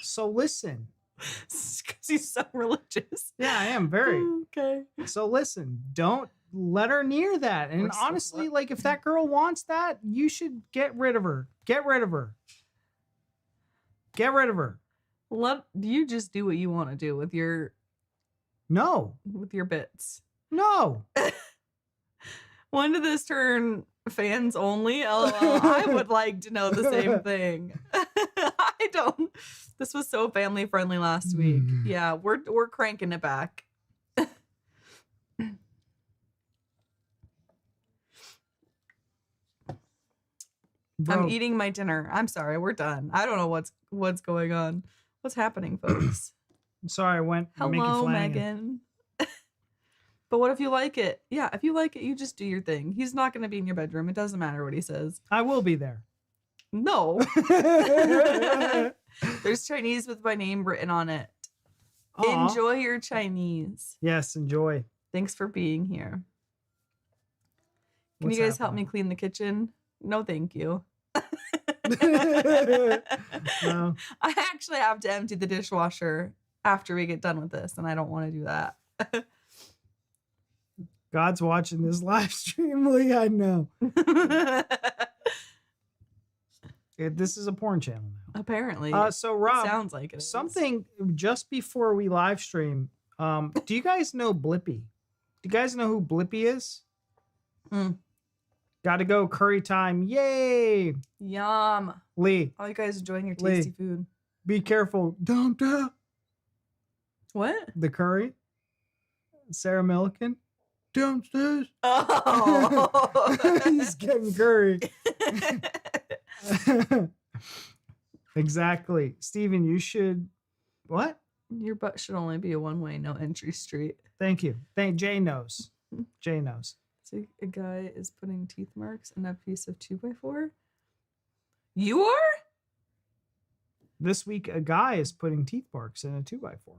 So listen. Because he's so religious. Yeah, I am very. Okay. So listen, don't let her near that. And honestly, like if that girl wants that, you should get rid of her. Get rid of her. Get rid of her. You just do what you want to do with your bits. No. When did this turn fans only? LOL. I would like to know the same thing. I don't. This was so family friendly last week. Yeah, we're cranking it back. Bro. I'm eating my dinner. I'm sorry, we're done. I don't know what's going on. What's happening, folks? I'm sorry, I went. Hello, Megan. But what if you like it? Yeah, if you like it, you just do your thing. He's not going to be in your bedroom. It doesn't matter what he says. I will be there. No. There's Chinese with my name written on it. Aww. Enjoy your Chinese. Yes, enjoy. Thanks for being here. Can you guys help me clean the kitchen? No, thank you. No. I actually have to empty the dishwasher after we get done with this, and I don't want to do that. God's watching this live stream, Lee. I know. This is a porn channel now. Apparently. So Rob, sounds like it is. something just before we live stream. Do you guys know Blippi? Do you guys know who Blippi is? Got to go curry time. Yay. Yum. Lee. All you guys enjoying your tasty Lee. food. Be careful. Don't What? the curry. Sarah Milliken. Downstairs. Oh. He's getting curry. Exactly. Steven, you should. What? Your butt should only be a one-way, no entry street. Thank you. Jay knows. Jay knows. So a guy is putting teeth marks in a piece of 2x4. You are? This week, a guy is putting teeth marks in a 2x4.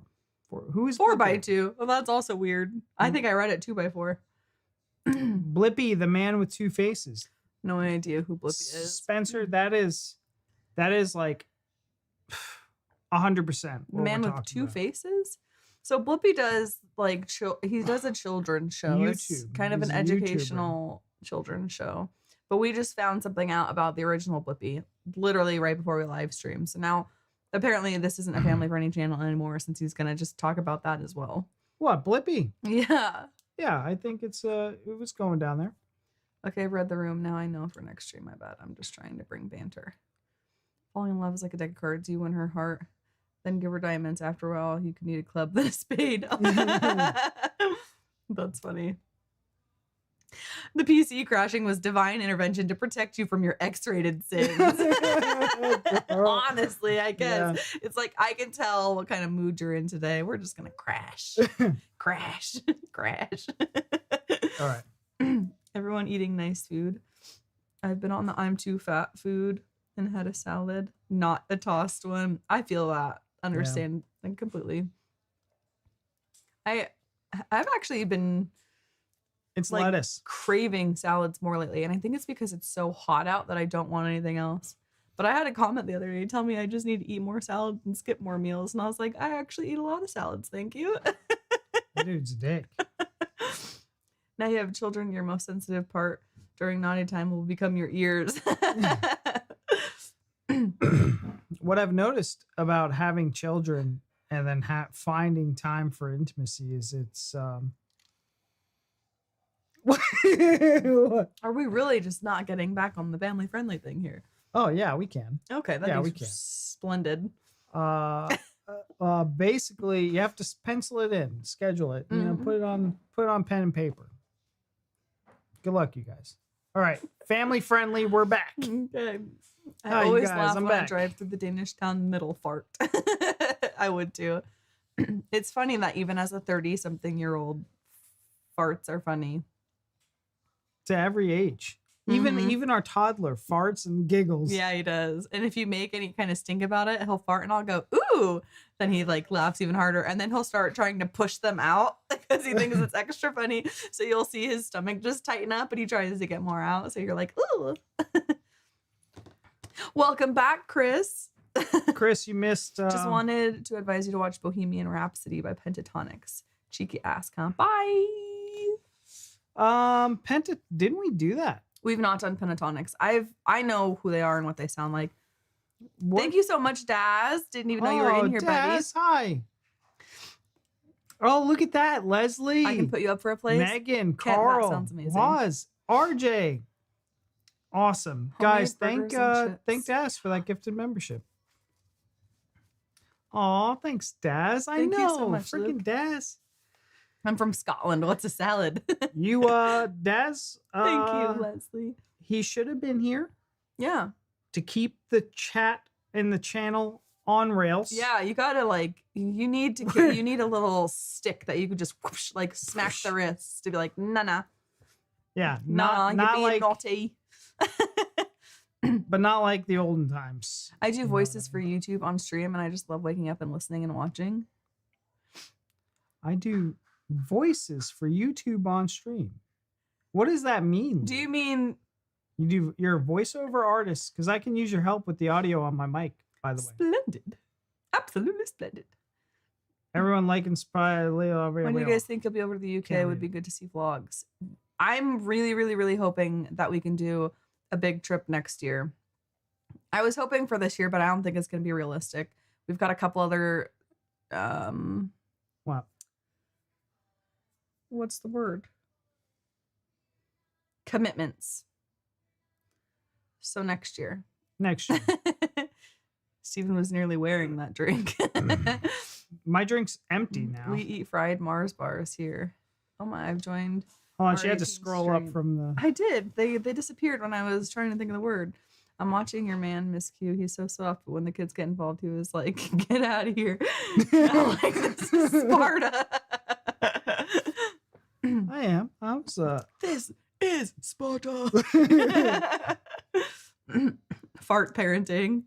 Who is 4x2. Well, that's also weird. I think I read it 2x4. Blippi, the man with two faces. No idea who Blippi is. Spencer, that is like 100%. The man with two faces? So Blippi does like he does a children's show. It's YouTube. kind of He's an a educational children's show. But we just found something out about the original Blippi literally right before we live stream. So now apparently this isn't a family friendly channel anymore since he's gonna just talk about that as well. What, Blippi? Yeah. Yeah, I think it was going down there. Okay, I've read the room. Now I know for next stream, I bet. I'm just trying to bring banter. Falling in love is like a deck of cards. You win her heart, then give her diamonds. After a while, you can need a club, then a spade. That's funny. The PC crashing was divine intervention to protect you from your X-rated sins. Honestly, I guess. Yeah. It's like, I can tell what kind of mood you're in today. We're just going to crash. Crash. Crash. All right. Everyone eating nice food. I've been on the I'm too fat food and had a salad, not the tossed one. I feel that. Understand like completely. I've actually been it's like lettuce craving salads more lately, and I think it's because it's so hot out that I don't want anything else. But I had a comment the other day tell me I just need to eat more salad and skip more meals, and I was like, I actually eat a lot of salads, thank you. That dude's a dick. Now you have children, your most sensitive part during naughty time will become your ears. What I've noticed about having children and then finding time for intimacy is it's what? Are we really just not getting back on the family friendly thing here? Oh yeah, we can. Okay, we can. Splendid. Basically you have to pencil it in, schedule it, you know, put it on pen and paper. Good luck, you guys. All right, family friendly, we're back. Okay. I always laugh when I drive through the Danish town middle fart. I would too. It's funny that even as a 30-something-year-old, farts are funny. To every age. Even our toddler farts and giggles. Yeah, he does. And if you make any kind of stink about it, he'll fart and I'll go, ooh. Then he like laughs even harder. And then he'll start trying to push them out because he thinks it's extra funny. So you'll see his stomach just tighten up, but he tries to get more out. So you're like, ooh. Welcome back, Chris. Chris, you missed. Just wanted to advise you to watch Bohemian Rhapsody by Pentatonics. Cheeky ass, huh? Bye. Didn't we do that? We've not done Pentatonics. I know who they are and what they sound like. What? Thank you so much, Daz. Didn't even know you were in here, Daz, buddy. Hi. Oh, look at that, Leslie. I can put you up for a place. Megan, Carl, that sounds amazing. Waz, RJ. Awesome. Guys, thank Daz for that gifted membership. Aw, thanks, Daz. I know. You so much, freaking Luke. Daz. I'm from Scotland. What's a salad? You, Daz. Thank you, Leslie. He should have been here. Yeah. To keep the chat and the channel on rails. Yeah, you gotta you need a little stick that you could just whoosh, like smack the wrist to be like, nah. Yeah, not like naughty. But not like the olden times. I do voices for YouTube on stream, and I just love waking up and listening and watching. I do voices for YouTube on stream. What does that mean? Do you mean you're a voiceover artist? Because I can use your help with the audio on my mic, by the way. Splendid. Absolutely splendid. Everyone liking Spy Leo. When do you guys think you'll be over to the UK? It would be good to see vlogs. I'm really, really, really hoping that we can do a big trip next year. I was hoping for this year, but I don't think it's going to be realistic. We've got a couple other, What? What's the word? Commitments. So next year. Next year. Stephen was nearly wearing that drink. My drink's empty now. We eat fried Mars bars here. Oh my, I've joined. Hold on, she had to 18 scroll up stream. from the... I did. They disappeared when I was trying to think of the word. I'm watching your man, Miss Q. He's so soft, but when the kids get involved, he was like, get out of here. I'm like, this is Sparta. I am. I was, This is Sparta. Fart parenting.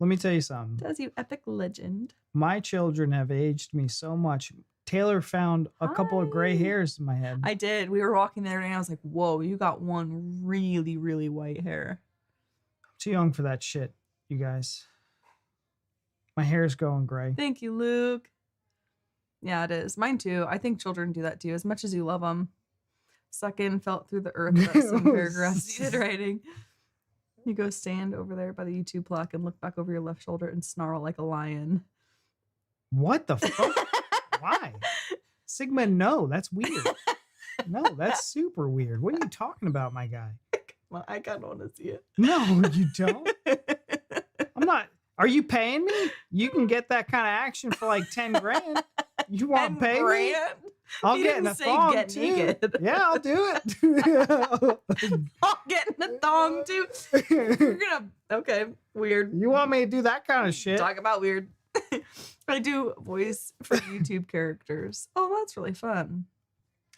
Let me tell you something. Does you epic legend. My children have aged me so much. Taylor found a couple of gray hairs in my head. I did. We were walking there and I was like, whoa, you got one really, really white hair. I'm too young for that shit, you guys. My hair's going gray. Thank you, Luke. Yeah, it is. Mine too. I think children do that too, as much as you love them. Suck in, felt through the earth. That's some paragraphs needed writing. You go stand over there by the YouTube plaque and look back over your left shoulder and snarl like a lion. What the fuck? Why? Sigma, no, that's weird. No, that's super weird. What are you talking about, my guy? Well, I kind of want to see it. No, you don't. I'm not. Are you paying me? You can get that kind of action for like 10 grand. You want to pay me? I'll He get in didn't a say thong get too. naked. Yeah, I'll do it. I'll get in a thong too. You're gonna okay, weird. You want me to do that kind of shit? Talk about weird. I do voice for YouTube characters. Oh, that's really fun.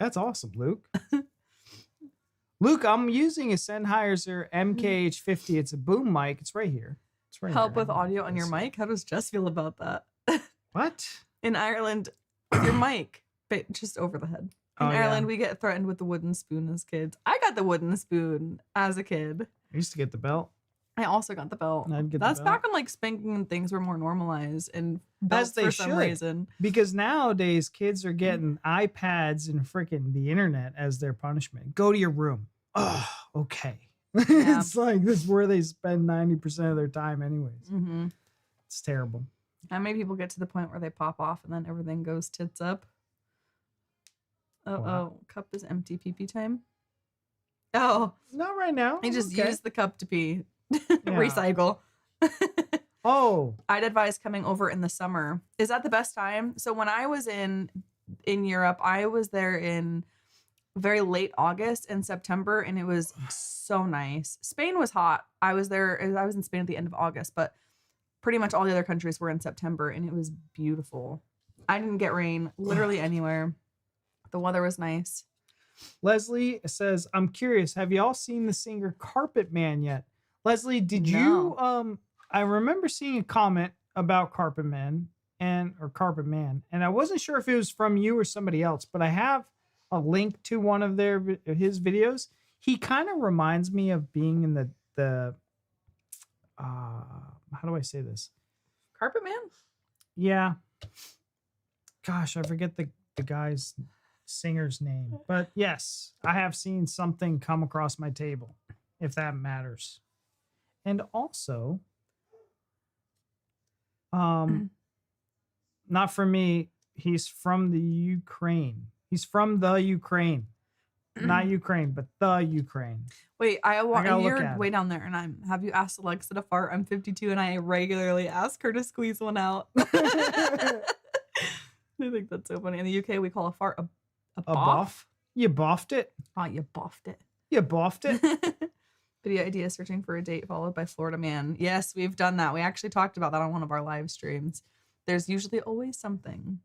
That's awesome, Luke. Luke, I'm using a Sennheiser MKH50. It's a boom mic. It's right here. It's right Help here. with audio on your mic? How does Jess feel about that? What? In Ireland, your mic, but just over the head. In Ireland, we get threatened with the wooden spoon as kids. I got the wooden spoon as a kid. I used to get the belt. I also got the belt. I'd get the That's belt. back when like spanking and things were more normalized and belts they for some should. reason. Because nowadays kids are getting iPads and freaking the internet as their punishment. Go to your room. Oh, okay. Yeah. It's like this is where they spend 90% of their time anyways. Mm-hmm. It's terrible. How many people get to the point where they pop off and then everything goes tits up? Oh, cup is empty. Pee-pee time. Oh, Not right now. I just Okay. use the cup to pee. Recycle. Oh, I'd advise coming over in the summer. Is that the best time? So when I was in Europe, I was there in very late August and September, and it was so nice. Spain was hot. I was in Spain at the end of August, but pretty much all the other countries were in September, and it was beautiful. I didn't get rain literally anywhere. The weather was nice. Leslie says, I'm curious, have y'all seen the singer Carpet Man yet? Leslie, did you I remember seeing a comment about Carpet Man or Carpet Man, and I wasn't sure if it was from you or somebody else, but I have a link to one of his videos. He kind of reminds me of being in the how do I say this? Carpet Man? Yeah. Gosh, I forget the guy's singer's name. But yes, I have seen something come across my table, if that matters. And also, not for me, he's from the Ukraine. He's from the Ukraine. Not Ukraine, but the Ukraine. Wait, gotta look you're at way it. down there, and have you asked Alexa to fart? I'm 52, and I regularly ask her to squeeze one out. I think that's so funny. In the UK, we call a fart a boff. You boffed it. Oh, you boffed it. You boffed it. Video idea: searching for a date followed by Florida man. Yes, we've done that. We actually talked about that on one of our live streams. There's usually always something.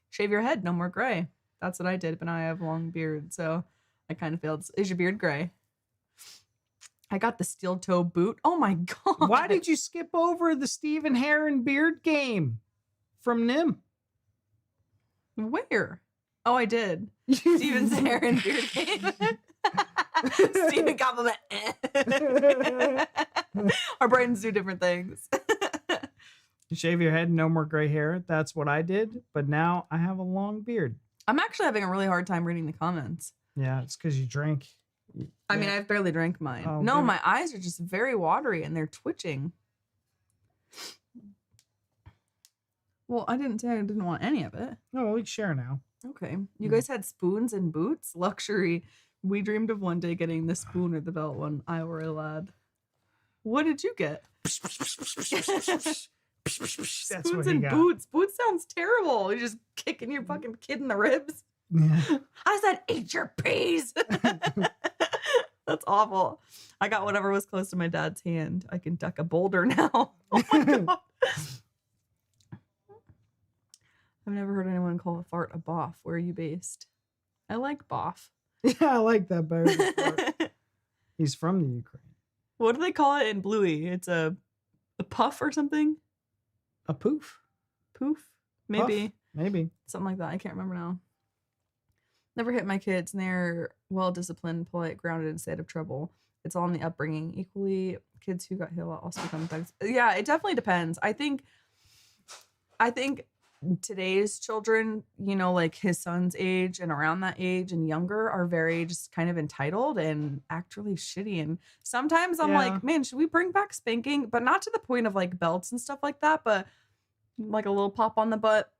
Shave your head, no more gray. That's what I did, but now I have long beard, so I kind of failed. Is your beard gray? I got the steel toe boot. Oh my god! Why did you skip over the Stephen Heron beard game from Nim? Where? Oh, I did. Steven's hair and beard game. Steven compliment. Our brains do different things. Shave your head, no more gray hair. That's what I did, but now I have a long beard. I'm actually having a really hard time reading the comments. Yeah, it's because you drink. I mean, I've barely drank mine. Oh, no, good. my eyes are just very watery and they're twitching. Well, I didn't say I didn't want any of it. No, we can share now. Okay. You guys had spoons and boots? Luxury. We dreamed of one day getting the spoon or the belt when I were a lad. What did you get? That's Spoons what he and got. boots. Boots sounds terrible. You're just kicking your fucking kid in the ribs. Yeah. I said, eat your peas. That's awful. I got whatever was close to my dad's hand. I can duck a boulder now. Oh my God. I've never heard anyone call a fart a boff. Where are you based? I like boff. Yeah, I like that better. than fart. He's from the Ukraine. What do they call it in Bluey? It's a puff or something? A poof. Poof? Maybe. Puff? Maybe. Something like that. I can't remember now. Never hit my kids, and they're well-disciplined, polite, grounded, and stay out of trouble. It's all in the upbringing. Equally, kids who got hit a lot also become thugs. Yeah, it definitely depends. I think today's children, you know, like his son's age and around that age and younger, are very just kind of entitled and act really shitty. And sometimes I'm like, man, should we bring back spanking? But not to the point of like belts and stuff like that, but like a little pop on the butt.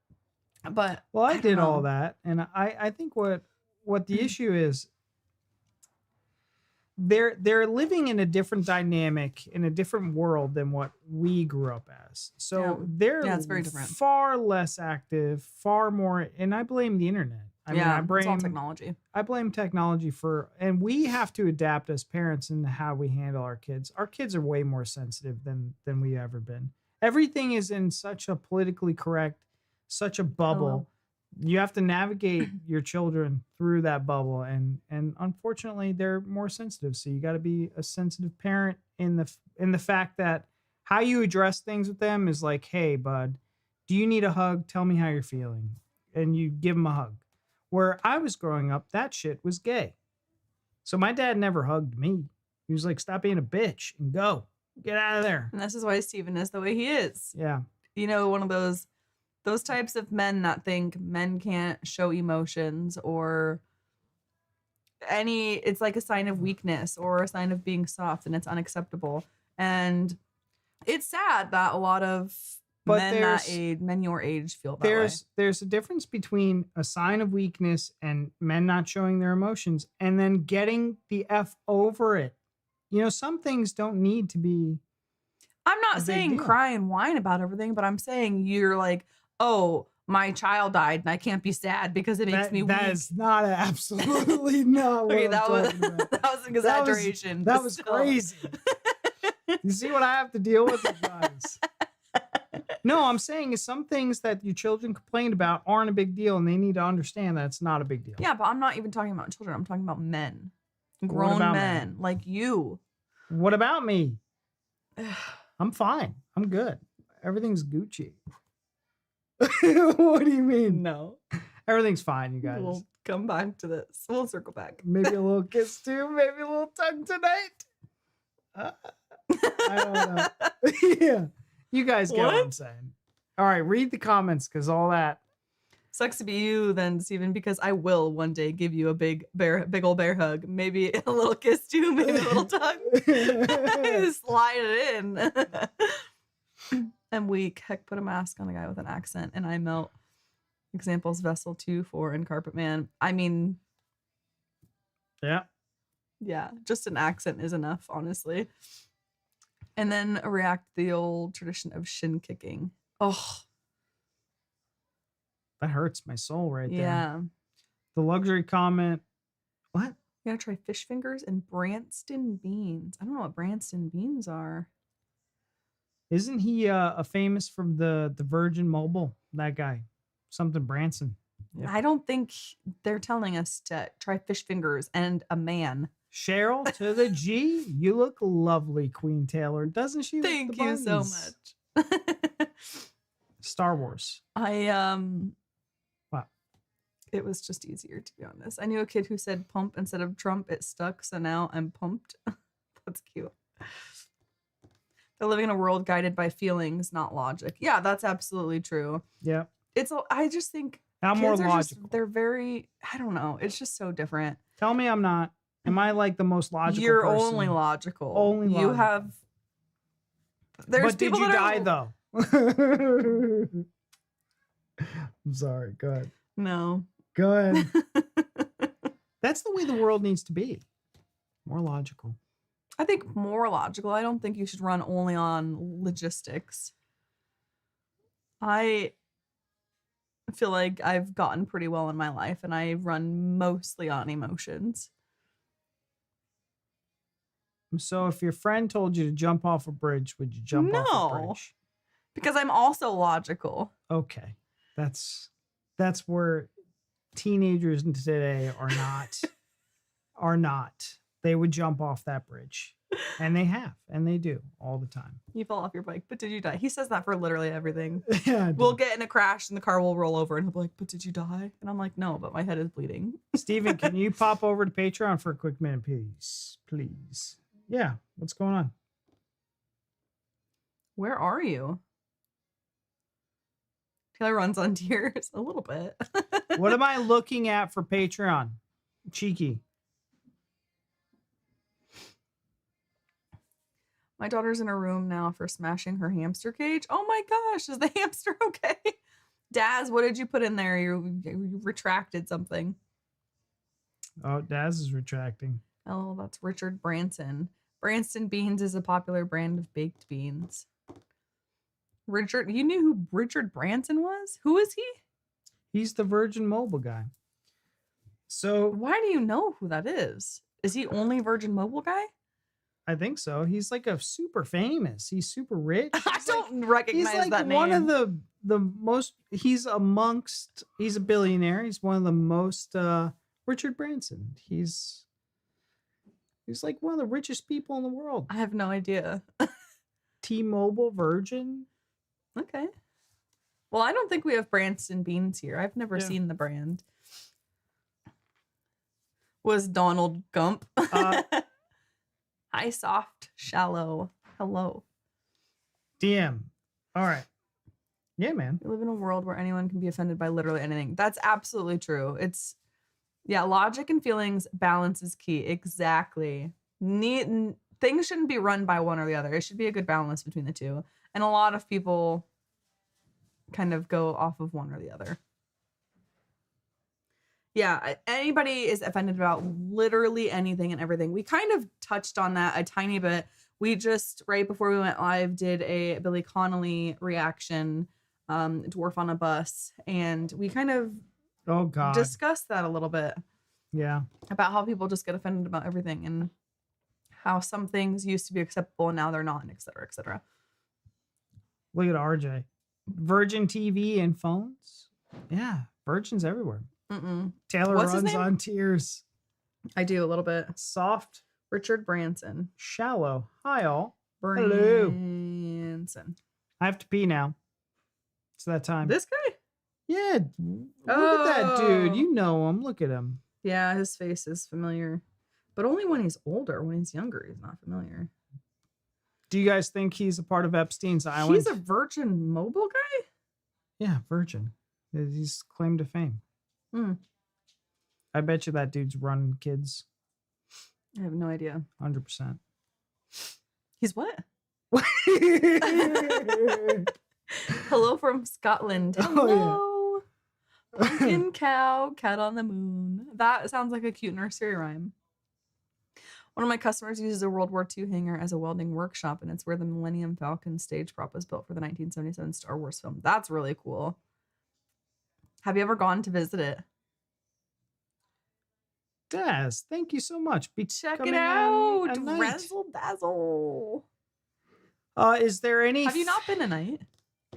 But well, I did don't all know. that, and I think what the issue is, they're living in a different dynamic, in a different world than what we grew up as. So Yeah. they're Yeah, it's very different. far less active, far more, and I blame the internet. I mean, I it's all blame technology. I blame technology and we have to adapt as parents in how we handle our kids. Our kids are way more sensitive than we've ever been. Everything is in such a politically correct, such a bubble. Hello. You have to navigate your children through that bubble, and unfortunately they're more sensitive. So you got to be a sensitive parent in the fact that how you address things with them is like, hey bud, do you need a hug? Tell me how you're feeling, and you give them a hug. Where I was growing up, that shit was gay. So my dad never hugged me. He was like, stop being a bitch and go. Get out of there. And this is why Steven is the way he is. Yeah. You know, one of those types of men that think men can't show emotions or it's like a sign of weakness or a sign of being soft, and it's unacceptable. And it's sad that a lot of men your age feel that way. There's a difference between a sign of weakness and men not showing their emotions and then getting the F over it. You know, some things don't need to be. I'm not saying cry and whine about everything, but I'm saying you're like, oh, my child died and I can't be sad because it makes me weak. That is not absolutely not what Okay, I'm that was talking about. that was an exaggeration. That but was still. crazy. You see what I have to deal with, you guys? No, I'm saying is some things that your children complain about aren't a big deal, and they need to understand that it's not a big deal. Yeah, but I'm not even talking about children. I'm talking about men. What Grown about men like you. What about me? I'm fine. I'm good. Everything's Gucci. What do you mean? No. Everything's fine, you guys. We'll come back to this. We'll circle back. Maybe a little kiss too. Maybe a little tongue tonight. I don't know. Yeah. You guys get what I'm saying. All right, read the comments because all that. Sucks to be you then, Steven, because I will one day give you a big old bear hug. Maybe a little kiss too, maybe a little tongue. Slide it in. I'm weak. Heck, put a mask on a guy with an accent and I melt. Examples Vessel 2, 4, and Carpet Man. I mean, yeah, just an accent is enough, honestly. And then react to the old tradition of shin kicking. Oh, that hurts my soul right there. yeah. The luxury comment. What? You gotta try fish fingers and Branston beans. I don't know what Branston beans are. Isn't he a famous from the Virgin Mobile? That guy, something Branson. Yep. I don't think they're telling us to try fish fingers and a man. Cheryl to the G. You look lovely, Queen Taylor. Doesn't she? Thank you so much. Star Wars. Wow. It was just easier, to be honest. I knew a kid who said pump instead of Trump. It stuck, so now I'm pumped. That's cute. They're living in a world guided by feelings, not logic. Yeah, that's absolutely true. Yeah. I just think I'm more kids are logical. they're very, I don't know. It's just so different. Tell me I'm not. Am I like the most logical You're person? only logical. Only you logical. have. There's but did people you that die are, though? I'm sorry. Go ahead. No. Go ahead. That's the way the world needs to be. More logical. I think more logical. I don't think you should run only on logistics. I feel like I've gotten pretty well in my life and I run mostly on emotions. So if your friend told you to jump off a bridge, would you jump off a bridge? Because I'm also logical. Okay. That's where teenagers today are not. They would jump off that bridge. And they have, and they do all the time. You fell off your bike, but did you die? He says that for literally everything. Yeah, we'll get in a crash and the car will roll over and he'll be like, but did you die? And I'm like, no, but my head is bleeding. Steven, can you pop over to Patreon for a quick minute, please? Please. Yeah, what's going on? Where are you? Taylor runs on tears a little bit. What am I looking at for Patreon? Cheeky. My daughter's in her room now for smashing her hamster cage. Oh my gosh, is the hamster okay? Daz, what did you put in there? You retracted something. Oh, Daz is retracting. Oh, that's Richard Branson. Branston Beans is a popular brand of baked beans. Richard, you knew who Richard Branson was? Who is he? He's the Virgin Mobile guy. So why do you know who that is? Is he only Virgin Mobile guy? I think so. He's like a super famous. He's super rich. I don't recognize he's like that name. One of the most. He's a billionaire. He's one of the most. Richard Branson. He's like one of the richest people in the world. I have no idea. T-Mobile, Virgin. Okay. Well, I don't think we have Branston Beans here. I've never seen the brand. Was Donald Gump? Hi, soft, shallow. Hello. DM. All right. Yeah, man. We live in a world where anyone can be offended by literally anything. That's absolutely true. Logic and feelings, balance is key. Exactly. Things shouldn't be run by one or the other. It should be a good balance between the two. And a lot of people kind of go off of one or the other. Yeah, anybody is offended about literally anything and everything. We kind of touched on that a tiny bit. We just, right before we went live, did a Billy Connolly reaction, Dwarf on a Bus. And we kind of discussed that a little bit. Yeah. About how people just get offended about everything and how some things used to be acceptable and now they're not, and et cetera, et cetera. Look at RJ. Virgin TV and phones. Yeah, Virgin's everywhere. Taylor runs on tears. I do a little bit. Soft. Richard Branson. Shallow. Hi, all. Branson. Hello. I have to pee now. It's that time. This guy? Yeah. Look at that dude. You know him. Look at him. Yeah, his face is familiar. But only when he's older. When he's younger, he's not familiar. Do you guys think he's a part of Epstein's Island? He's a Virgin Mobile guy? Yeah, Virgin. He's claim to fame. I bet you that dude's running kids. I have no idea. 100%. He's what? Hello from Scotland. Hello. Pumpkin cow, cat on the moon. That sounds like a cute nursery rhyme. One of my customers uses a World War II hangar as a welding workshop, and it's where the Millennium Falcon stage prop was built for the 1977 Star Wars film. That's really cool. Have you ever gone to visit it? Daz, thank you so much. Check it out. Razzle dazzle. Is there any... Have you not been a night?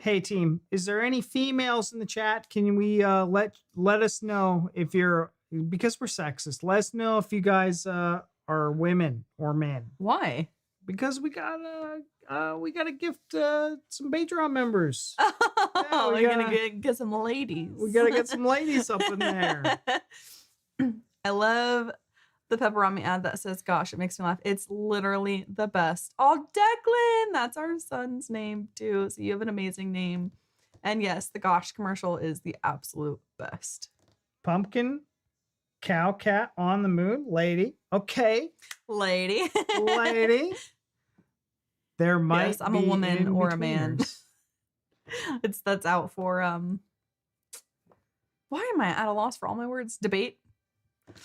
Hey, team. Is there any females in the chat? Can we let us know if you're... Because we're sexist. Let us know if you guys are women or men. Why? Because we gotta gift some Patreon members. Oh, we're gonna get some ladies. We gotta get some ladies up in there. I love the Pepperami ad that says, gosh, it makes me laugh. It's literally the best. Oh, Declan. That's our son's name too. So you have an amazing name. And yes, the gosh commercial is the absolute best. Pumpkin, cow, cat on the moon, lady. Okay. Lady. Lady. There might Yes, I'm a be woman or a man. in-betweeners. That's out for why am I at a loss for all my words? Debate.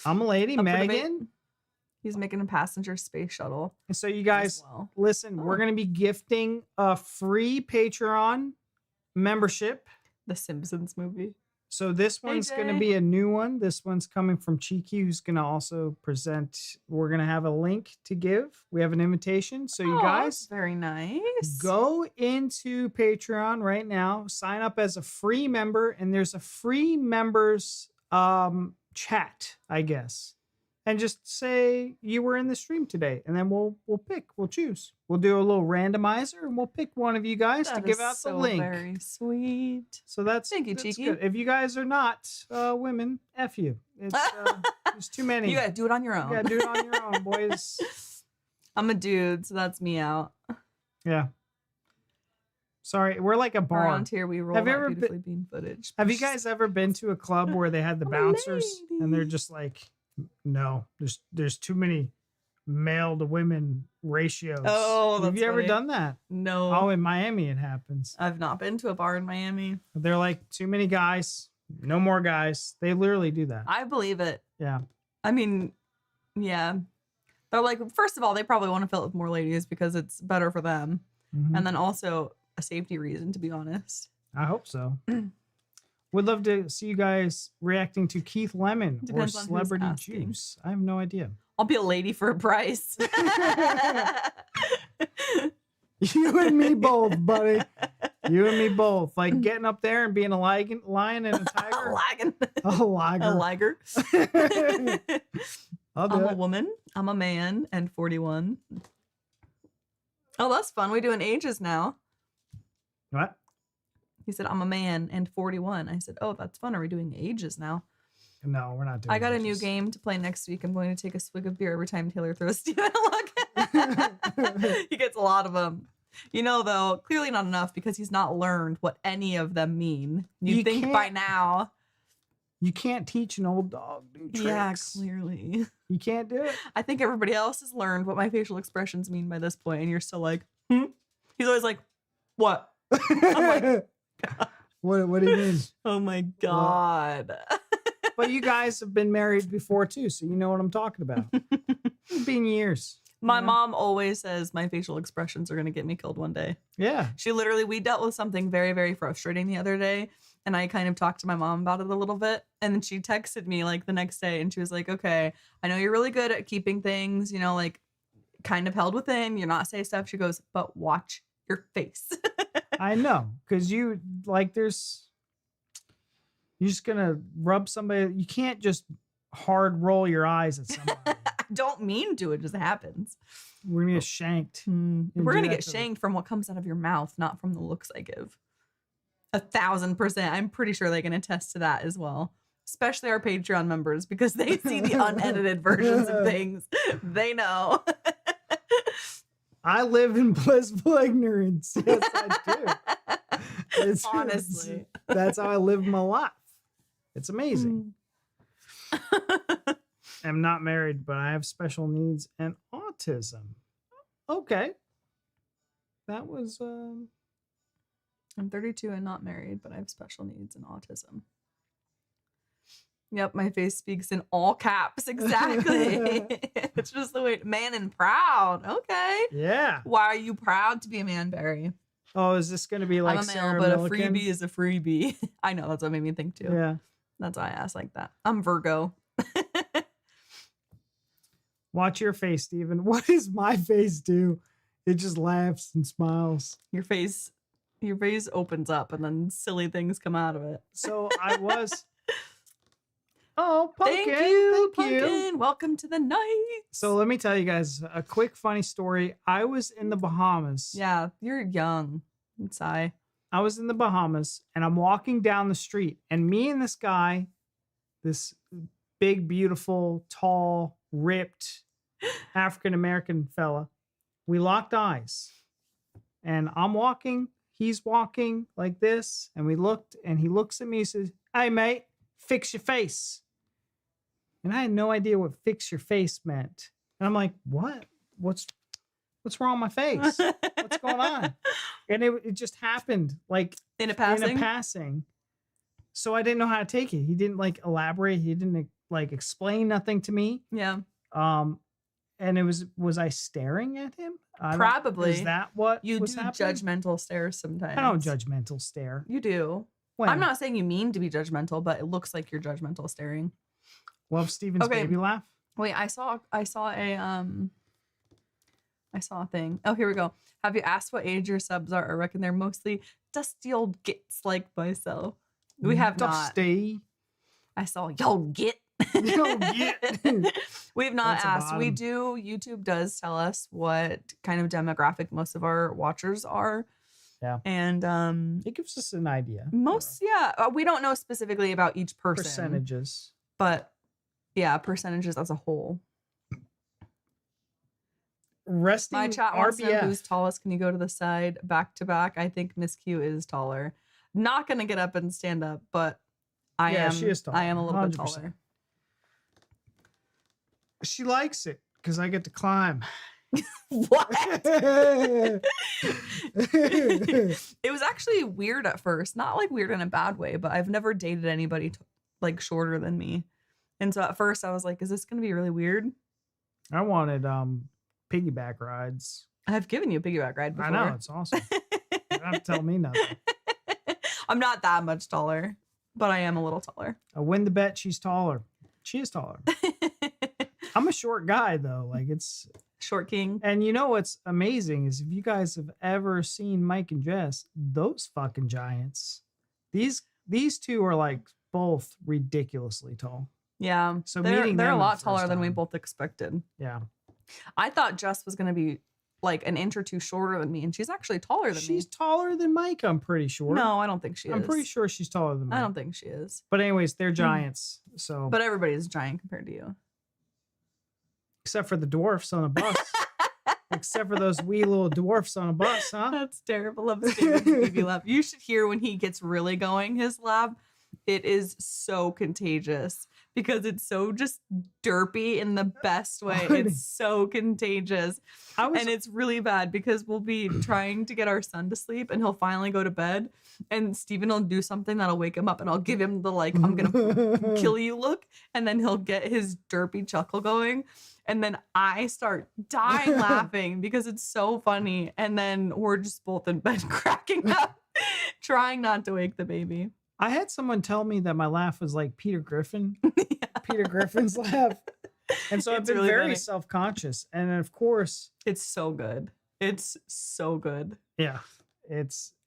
I'm a lady, Up for debate. Megan. He's making a passenger space shuttle. And so you as guys, well. listen, we're going to be gifting a free Patreon membership. The Simpsons movie. So this one's going to AJ. be a new one. This one's coming from Cheeky, who's going to also present. We're going to have a link to give. We have an invitation. So you Oh, guys, very nice. go into Patreon right now, sign up as a free member, and there's a free members chat, I guess. And just say you were in the stream today, and then we'll choose. We'll do a little randomizer, and we'll pick one of you guys to That give is out the so link. Very sweet. So that's Thank you, that's Cheeky. good. If you guys are not women, F you. It's there's too many. You gotta do it on your own. You gotta do it on your own, boys. I'm a dude, so that's me out. Yeah. Sorry, we're like a bar. Around here, we roll Have you that ever beautifully bean footage. Have you guys ever been to a club where they had the I'm a bouncers and they're lady. just like, no, there's too many male to women ratios. Oh, have that's you ever funny. done that? No, Oh, in Miami it happens. I've not been to a bar in Miami. They're like, too many guys, no more guys. They literally do that. I believe it. Yeah. I mean, yeah. They're like, first of all, they probably want to fill it with more ladies because it's better for them. Mhm. And then also a safety reason, to be honest. I hope so. Would love to see you guys reacting to Keith Lemon Depends or on who's Celebrity asking. Juice. I have no idea. I'll be a lady for a price. You and me both, buddy. You and me both. Like getting up there and being a lion and a tiger. Lagging. A A liger. liger. I'll do I'm a it. woman. I'm a man and 41. Oh, that's fun. We're doing ages now. What? He said, I'm a man and 41. I said, oh, that's fun. Are we doing ages now? No, we're not doing I got a new ages. game to play next week. I'm going to take a swig of beer every time Taylor throws Steven a look. He gets a lot of them. You know, though, clearly not enough because he's not learned what any of them mean. You'd You think can't- by now. You can't teach an old dog new tricks. Yeah, clearly. You can't do it. I think everybody else has learned what my facial expressions mean by this point, and you're still like, hmm? He's always like, what? like, what do you mean? Oh my God. But you guys have been married before too, so you know what I'm talking about. It's been years. My Yeah. mom always says my facial expressions are going to get me killed one day. Yeah. We dealt with something very, very frustrating the other day. And I kind of talked to my mom about it a little bit. And then she texted me like the next day and she was like, okay, I know you're really good at keeping things, you know, like kind of held within. You're not saying stuff. She goes, but watch your face. I know. Because you like there's you're just gonna rub somebody. You can't just hard roll your eyes at somebody. I don't mean to. It just happens. We're gonna get shanked. We're do going to that get to- shanked from what comes out of your mouth, not from the looks I give. 1,000%. I'm pretty sure they can attest to that as well. Especially our Patreon members because they see the unedited versions of things. They know. I live in blissful ignorance. Yes, I do. Honestly. That's how I live my life. It's amazing. I'm not married, but I have special needs and autism. Okay. That was I'm 32 and not married, but I have special needs and autism. Yep, my face speaks in all caps. Exactly. It's just the way, man and proud. Okay. yeah. Why are you proud to be a man, Barry? Oh, is this going to be like I'm a male, Sarah but Millican? a freebie is a freebie. I know, that's what made me think too. Yeah. That's why I asked like that. I'm Virgo. Watch your face, Steven. What does my face do? It just laughs and smiles. Your face opens up and then silly things come out of it. So I was. Oh, Pumpkin. Thank you, Thank you. Pumpkin. Welcome to the night. So let me tell you guys a quick funny story. I was in the Bahamas. Yeah, you're young. Sigh. I was in the Bahamas and I'm walking down the street and me and this guy, this big, beautiful, tall, ripped African American fella. We locked eyes, and I'm walking. He's walking like this, and we looked, and he looks at me and says, "Hey, mate, fix your face." And I had no idea what "fix your face" meant. And I'm like, "What? What's wrong with my face? What's going on?" And it just happened like In a passing. So I didn't know how to take it. He didn't like elaborate. He didn't like explain nothing to me. Yeah. And it was I staring at him? Probably. Is that what You was do happening? judgmental stares sometimes. I don't judgmental stare. You do. When? I'm not saying you mean to be judgmental, but it looks like you're judgmental staring. Love Steven's baby laugh. Wait, I saw a thing. Oh, here we go. Have you asked what age your subs are? I reckon they're mostly dusty old gits like myself. We have Dusty. not. I saw yo git. Yo git. We've not That's a asked. We bottom. do. YouTube does tell us what kind of demographic most of our watchers are. Yeah. And It gives us an idea. we don't know specifically about each person. Percentages. But yeah, percentages as a whole. Resting My chat wants to know RBF. who's tallest. Can you go to the side back to back? I think Miss Q is taller. Not gonna get up and stand up, but She is taller. I am a little bit 100%. taller. She likes it because I get to climb. What? It was actually weird at first. Not like weird in a bad way, but I've never dated anybody like shorter than me. And so at first I was like, is this gonna be really weird? I wanted piggyback rides. I've given you a piggyback ride before. I know, it's awesome. You don't have to tell me nothing. I'm not that much taller, but I am a little taller. I win the bet. She's taller. She is taller. I'm a short guy though. Like it's Short king. And you know what's amazing is if you guys have ever seen Mike and Jess, those fucking giants. These two are like both ridiculously tall. Yeah. So they're meeting a them lot the taller first than we time. both expected. Yeah. I thought Jess was gonna be like an inch or two shorter than me, and she's actually taller than She's taller than Mike, I'm pretty sure. me. No, I don't think she is. I'm pretty sure she's taller than Mike. I don't think she is. But anyways, they're giants. So But everybody's giant compared to you. except for the dwarfs on a bus. Except for those wee little dwarfs on a bus, huh? That's terrible of Steven's baby laugh. You should hear when he gets really going his laugh. It is so contagious because it's so just derpy in the best way. It's so contagious. And it's really bad because we'll be trying to get our son to sleep and he'll finally go to bed and Steven will do something that'll wake him up and I'll give him the like, I'm going to kill you look. And then he'll get his derpy chuckle going. And then I start dying laughing because it's so funny. And then we're just both in bed cracking up, trying not to wake the baby. I had someone tell me that my laugh was like Peter Griffin. Peter Griffin's laugh. And so I've It's been really very funny. self-conscious. And of course, It's so good. It's so good. yeah,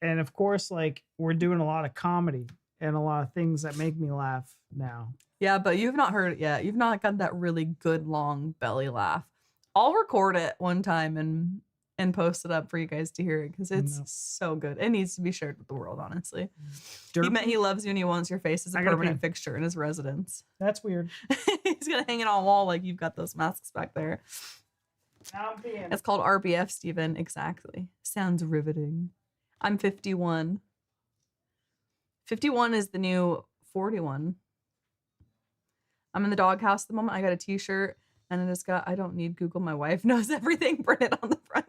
and of course, like we're doing a lot of comedy and a lot of things that make me laugh now. Yeah, but you've not heard it yet. You've not got that really good long belly laugh. I'll record it one time and post it up for you guys to hear it because it's No. so good. It needs to be shared with the world, honestly. Derpy? He meant he loves you and he wants your face as a I gotta permanent pee. fixture in his residence. That's weird. He's gonna hang it on a wall like you've got those masks back there. Now I'm peeing. It's called RBF, Steven. Exactly. Sounds riveting. I'm 51. 51 is the new 41. I'm in the doghouse at the moment. I got a t-shirt and it has got, I don't need Google, my wife knows everything printed on the front.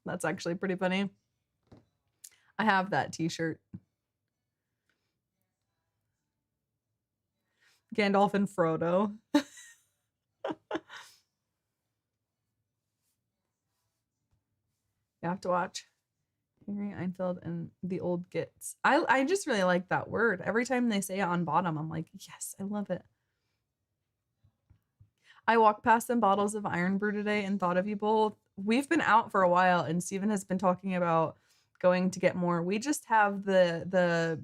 That's actually pretty funny. I have that t-shirt. Gandalf and Frodo. You have to watch Harry Einfeld and the old gits. I just really like that word. Every time they say it on bottom, I'm like, yes, I love it. I walked past some bottles of Iron Brew today and thought of you both. We've been out for a while and Steven has been talking about going to get more. We just have the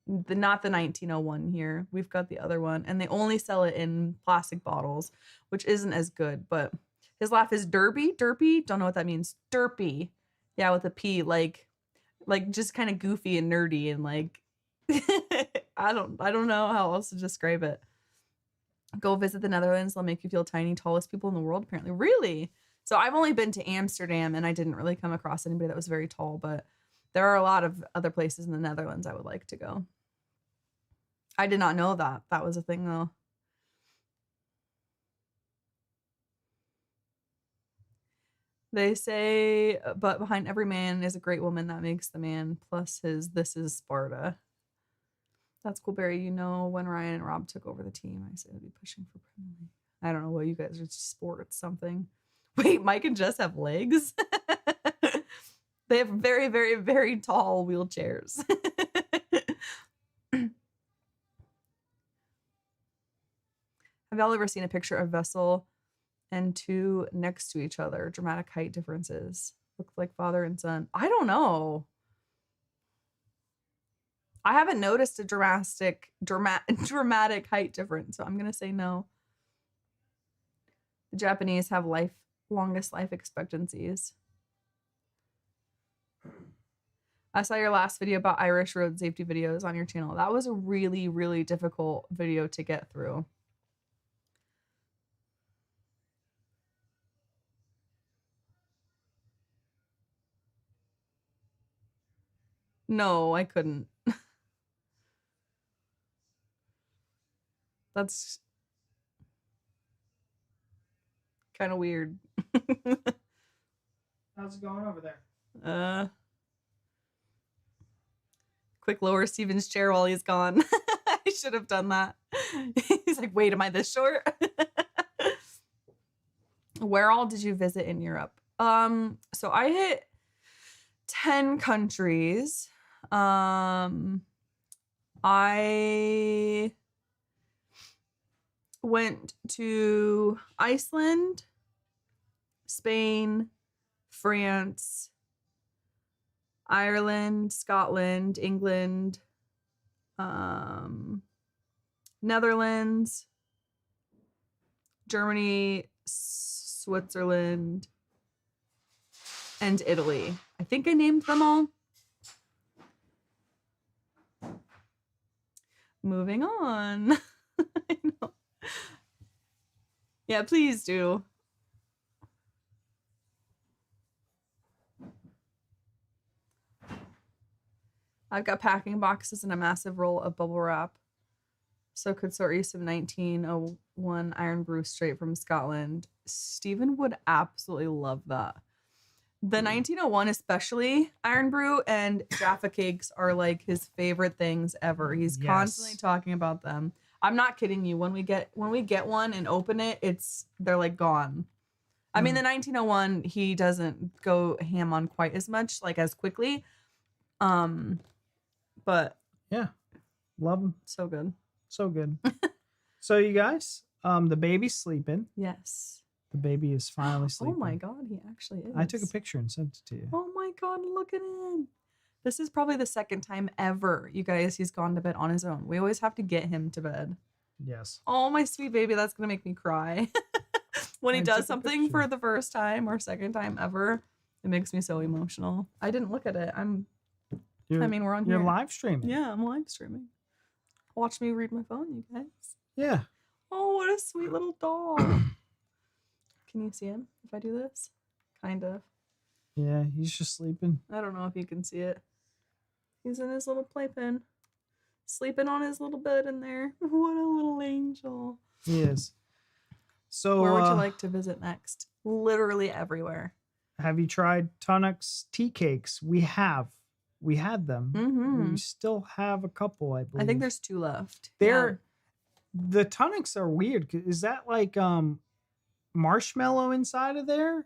not the 1901 here. We've got the other one and they only sell it in plastic bottles, which isn't as good, but his laugh is derpy. Don't know what that means. Derpy. Yeah, with a P, like just kind of goofy and nerdy and like I don't know how else to describe it. Go visit the Netherlands. They'll make you feel tiny. Tallest people in the world, apparently. Really? So I've only been to Amsterdam, and I didn't really come across anybody that was very tall, but there are a lot of other places in the Netherlands I would like to go. I did not know that. That was a thing, though. They say, but behind every man is a great woman that makes the man, plus his this is Sparta. That's cool, Barry. You know, when Ryan and Rob took over the team, I said I'd be pushing for Premier League. I don't know what you guys are, sports something. Wait, Mike and Jess have legs? They have very, very, very tall wheelchairs. Have y'all ever seen a picture of Vessel and two next to each other? Dramatic height differences. Looked like father and son. I don't know. I haven't noticed a dramatic height difference, so I'm going to say no. The Japanese have longest life expectancies. I saw your last video about Irish road safety videos on your channel. That was a really, really difficult video to get through. No, I couldn't. That's kind of weird. How's it going over there? Quick lower Steven's chair while he's gone. I should have done that. He's like, wait, am I this short? Where all did you visit in Europe? So I hit 10 countries. I went to Iceland, Spain, France, Ireland, Scotland, England, Netherlands, Germany, Switzerland, and Italy. I think I named them all. Moving on. I know. Yeah, please do. I've got packing boxes and a massive roll of bubble wrap. So could sort you some 1901 Iron Brew straight from Scotland. Stephen would absolutely love that. The 1901, especially Iron Brew and Jaffa cakes, are like his favorite things ever. He's constantly talking about them. I'm not kidding you. When we get one and open it, they're like gone. I mean, the 1901, he doesn't go ham on quite as much, like as quickly. But yeah, love them. So good. So good. So you guys, the baby's sleeping. Yes. The baby is finally sleeping. Oh my God, he actually is. I took a picture and sent it to you. Oh my God, look at him. This is probably the second time ever, you guys, he's gone to bed on his own. We always have to get him to bed. Yes. Oh, my sweet baby, that's going to make me cry. When he does something for the first time or second time ever, it makes me so emotional. I didn't look at it. We're on here. You're live streaming. Yeah, I'm live streaming. Watch me read my phone, you guys. Yeah. Oh, what a sweet little dog. Can you see him if I do this? Kind of. Yeah, he's just sleeping. I don't know if you can see it. He's in his little playpen. Sleeping on his little bed in there. What a little angel. He is. So where would you like to visit next? Literally everywhere. Have you tried Tunnock's tea cakes? We have. We had them. Mm-hmm. We still have a couple, I believe. I think there's 2 left. The Tunnocks are weird. Is that like marshmallow inside of there?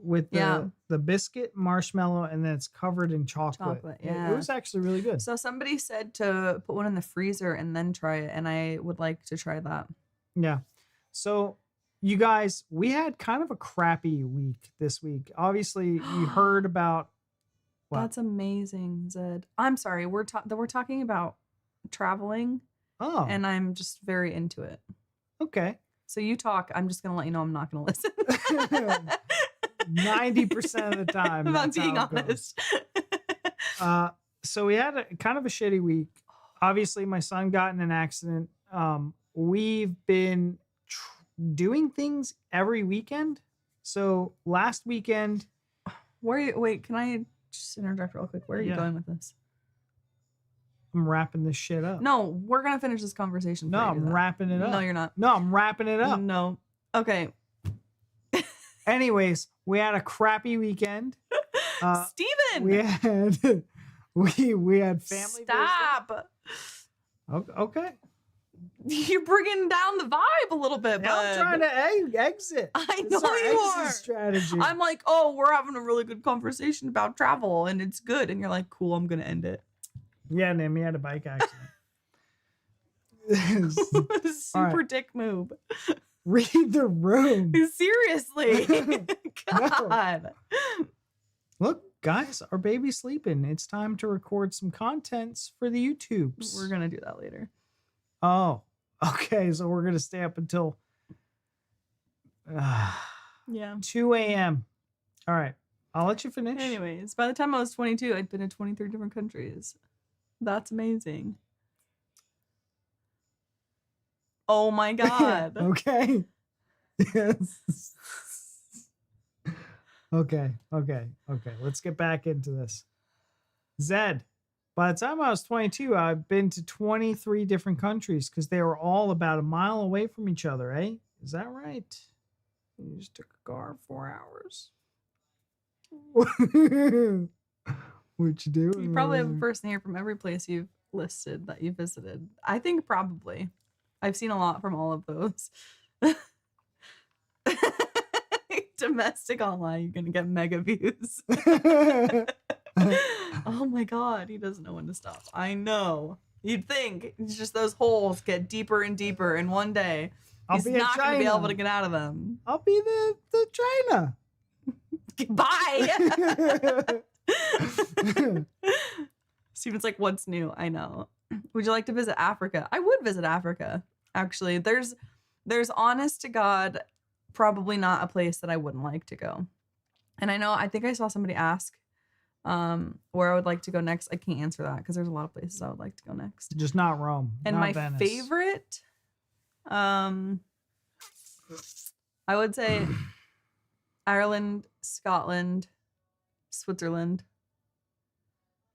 With the biscuit marshmallow, and then it's covered in chocolate. Yeah. It was actually really good. So somebody said to put one in the freezer and then try it, and I would like to try that. Yeah. So you guys, we had kind of a crappy week this week. Obviously, you heard about what? That's amazing, Zed. I'm sorry. We're talking about traveling. Oh. And I'm just very into it. Okay. So you talk. I'm just going to let you know I'm not going to listen. 90% of the time. If I'm being honest. So we had a kind of a shitty week. Obviously, my son got in an accident. we've been doing things every weekend. So last weekend, Wait, can I just interject real quick? Where are you Yeah. going with this? I'm wrapping this shit up. No, we're gonna finish this conversation. No, before you do I'm that. wrapping it up. No, you're not. No, I'm wrapping it up. No. Okay. Anyways, we had a crappy weekend. Steven! We had we had family. Stop. Okay. You're bringing down the vibe a little bit, Now I'm trying to exit. I This know is our you exit are. strategy. I'm like, oh, we're having a really good conversation about travel and it's good. And you're like, cool, I'm going to end it. Yeah, Nim, he had a bike accident. Super dick move. Read the room. Seriously. God. Look, guys, our baby's sleeping. It's time to record some contents for the YouTubes. We're going to do that later. Oh, okay. So we're going to stay up until Yeah. 2 a.m. All right. I'll let you finish. Anyways, by the time I was 22, I'd been in 23 different countries. That's amazing. Oh my God. Okay. Yes. Okay. Let's get back into this. Zed, by the time I was 22, I've been to 23 different countries because they were all about a mile away from each other, eh? Is that right? You just took a car 4 hours. What you do? You probably have a person here from every place you've listed that you visited. I think probably. I've seen a lot from all of those. Domestic online, you're gonna get mega views. Oh my God, he doesn't know when to stop. I know. You'd think it's just those holes get deeper and deeper, and one day he's not gonna be able to get out of them. I'll be the China. Bye. Steven's like, what's new? I know. Would you like to visit Africa? I would visit Africa. Actually, there's honest to God, probably not a place that I wouldn't like to go. And I think I saw somebody ask where I would like to go next. I can't answer that because there's a lot of places I would like to go next. Just not Rome. And not my Venice. favorite, I would say Ireland, Scotland, Switzerland,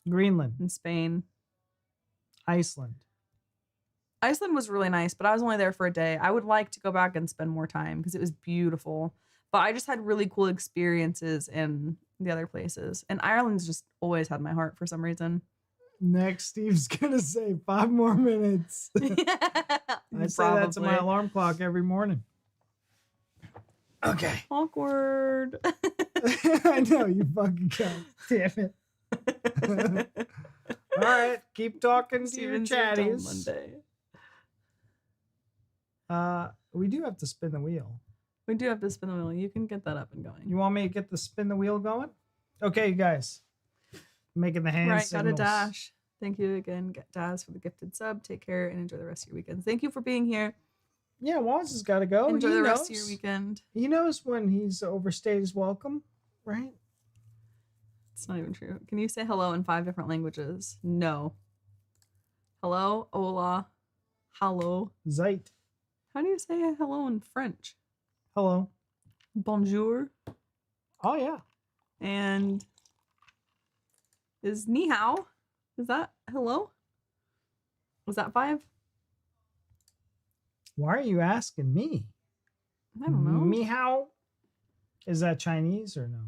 Greenland, and Spain. Iceland. Iceland was really nice, but I was only there for a day. I would like to go back and spend more time because it was beautiful. But I just had really cool experiences in the other places. And Ireland's just always had my heart for some reason. Next, Steve's gonna say 5 more minutes. I say that to my alarm clock every morning. Okay. Awkward. I know, you fucking cunt. Damn it. All right, keep talking to your chatties. Monday. We do have to spin the wheel. We do have to spin the wheel. You can get that up and going. You want me to get the spin the wheel going? Okay, you guys. Making the hand signals. Got a dash. Thank you again, Daz, for the gifted sub. Take care and enjoy the rest of your weekend. Thank you for being here. Yeah, Waz has got to go. Enjoy the rest of your weekend. He knows when he's overstayed his welcome, right? It's not even true. Can you say hello in 5 different languages? No. Hello, hola, hello. Zeit. How do you say hello in French? Hello. Bonjour. Oh, yeah. And is ni hao? Is that hello? Was that 5? Why are you asking me? I don't know. Me how? Is that Chinese or no?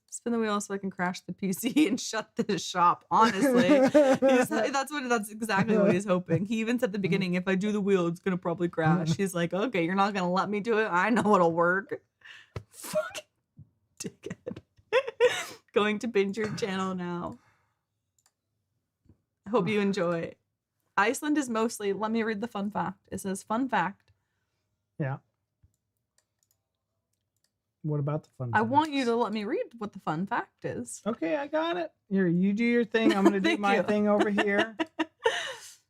Spin the wheel so I can crash the PC and shut this shop. Honestly, that's exactly what he's hoping. He even said at the beginning, if I do the wheel, it's gonna probably crash. He's like, okay, you're not gonna let me do it. I know it'll work. Fucking dickhead. Going to binge your channel now. I hope you enjoy. Iceland is mostly. Let me read the fun fact. It says fun fact. Yeah. What about the fun I facts? want you to let me read what the fun fact is. Okay, I got it. Here, you do your thing. I'm going to do my thing over here.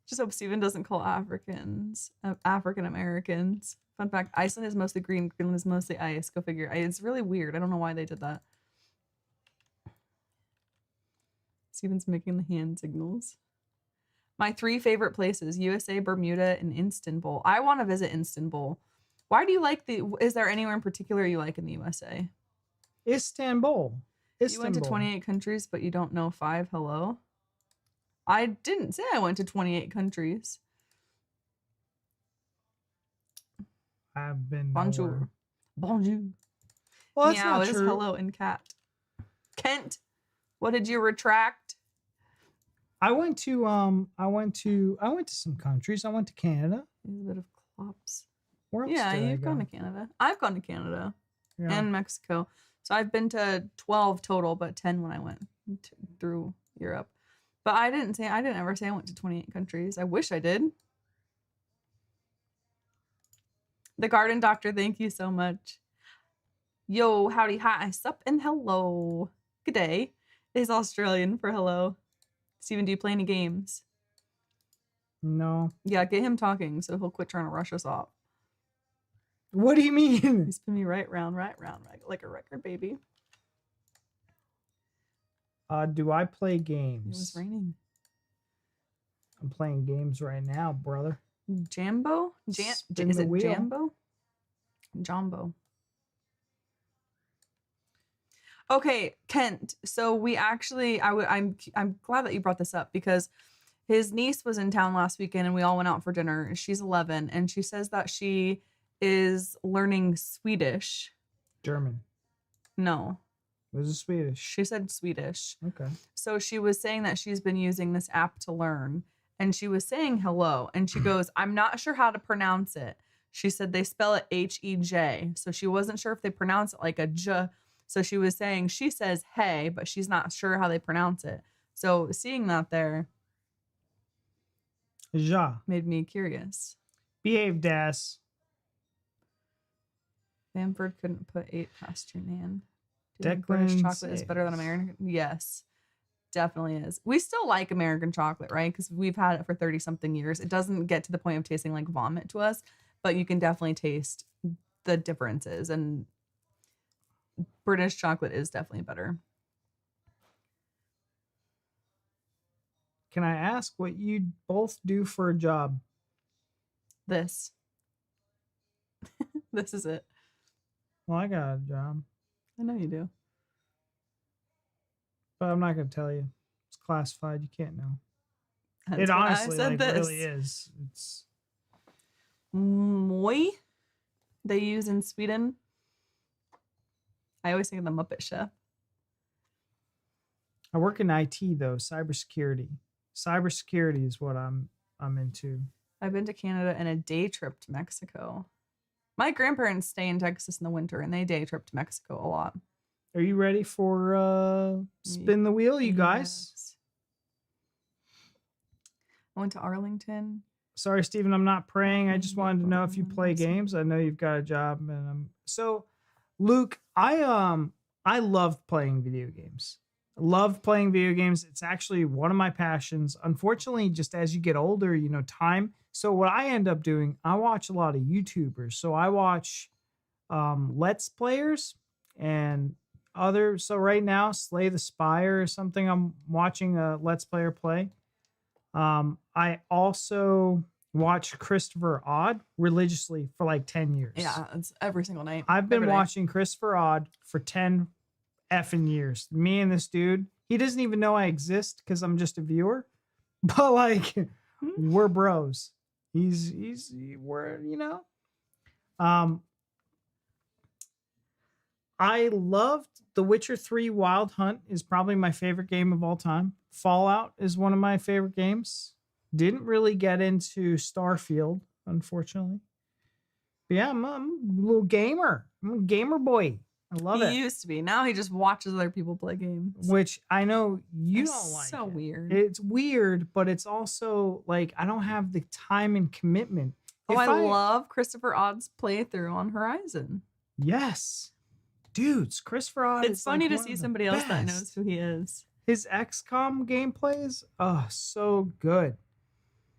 Just hope Steven doesn't call Africans African Americans. Fun fact, Iceland is mostly green. Greenland is mostly ice. Go figure. It's really weird. I don't know why they did that. Steven's making the hand signals. My 3 favorite places: USA, Bermuda, and Istanbul. I want to visit Istanbul. Why do you like is there anywhere in particular you like in the USA? Istanbul. You went to 28 countries, but you don't know 5. Hello? I didn't say I went to 28 countries. I've been Bonjour. nowhere. Bonjour. Well, that's Meow not is true. hello in cat. Kent, what did you retract? I went to some countries. I went to Canada. There's a bit of clops. Where else Yeah, did I you've go? gone to Canada. I've gone to Canada Yeah. and Mexico. So I've been to 12 total, but 10 when I went through Europe. But I didn't ever say I went to 28 countries. I wish I did. The Garden Doctor, thank you so much. Yo, howdy, hi, sup, and hello. Good day is Australian for hello. Steven, do you play any games? No. Yeah, get him talking so he'll quit trying to rush us off. What do you mean? You spin me right round, like a record, baby. Do I play It games? was raining. I'm playing games right now, brother. Jambo? Spin Is the it wheel. Jambo? Jumbo. Okay, Kent. So we actually, I'm glad that you brought this up because his niece was in town last weekend and we all went out for dinner. She's 11 and she says that she is learning Swedish. German. No, Was it Swedish? she said Swedish. Okay. So she was saying that she's been using this app to learn and she was saying hello and she goes, I'm not sure how to pronounce it. She said they spell it H-E-J. So she wasn't sure if they pronounce it like a J. So she was saying, she says hey, but she's not sure how they pronounce it. So seeing that there Ja. made me curious. Behave, Das. Bamford couldn't put 8 past your nan. Do you think British Declan chocolate is better than says. American? Yes, definitely is. We still like American chocolate, right? Because we've had it for 30 something years. It doesn't get to the point of tasting like vomit to us, but you can definitely taste the differences. And British chocolate is definitely better. Can I ask what you both do for a job? This. This is it. Well, I got a job, I know you do. but I'm not going to tell you. It's classified. You can't know. That's It why I honestly said like, this. really is. It's Moi, they use in Sweden. I always think of the Muppet Chef. I work in IT though, cybersecurity. Cybersecurity is what I'm into. I've been to Canada and a day trip to Mexico. My grandparents stay in Texas in the winter and they day trip to Mexico a lot. Are you ready for spin the wheel, you guys? Yes. I went to Arlington. Sorry, Steven, I'm not praying. I just wanted to know if you play Awesome. games. I know you've got a job, and so Luke, I love playing video games. I love playing video games. It's actually one of my passions. Unfortunately, just as you get older, time. So what I end up doing, I watch a lot of YouTubers. So I watch Let's Players and other. So right now, Slay the Spire or something. I'm watching a Let's Player play. I also watch Christopher Odd religiously for like 10 years. Yeah, it's every single night. I've been every day. watching Christopher Odd for 10 effing years. Me and this dude, he doesn't even know I exist because I'm just a viewer. But like, we're bros. We're, I loved The Witcher 3 Wild Hunt is probably my favorite game of all time. Fallout is one of my favorite games. Didn't really get into Starfield, unfortunately. But yeah, I'm a little gamer. I'm a gamer boy. I love it. He used to be. Now he just watches other people play games. Which I know you It's don't like. so it. weird. It's weird, but it's also like I don't have the time and commitment. Oh, If I love Christopher Odd's playthrough on Horizon. Yes. Dudes, Christopher Odd It's is funny like to one see of the somebody else that knows best. who he is. His XCOM gameplays, oh, so good.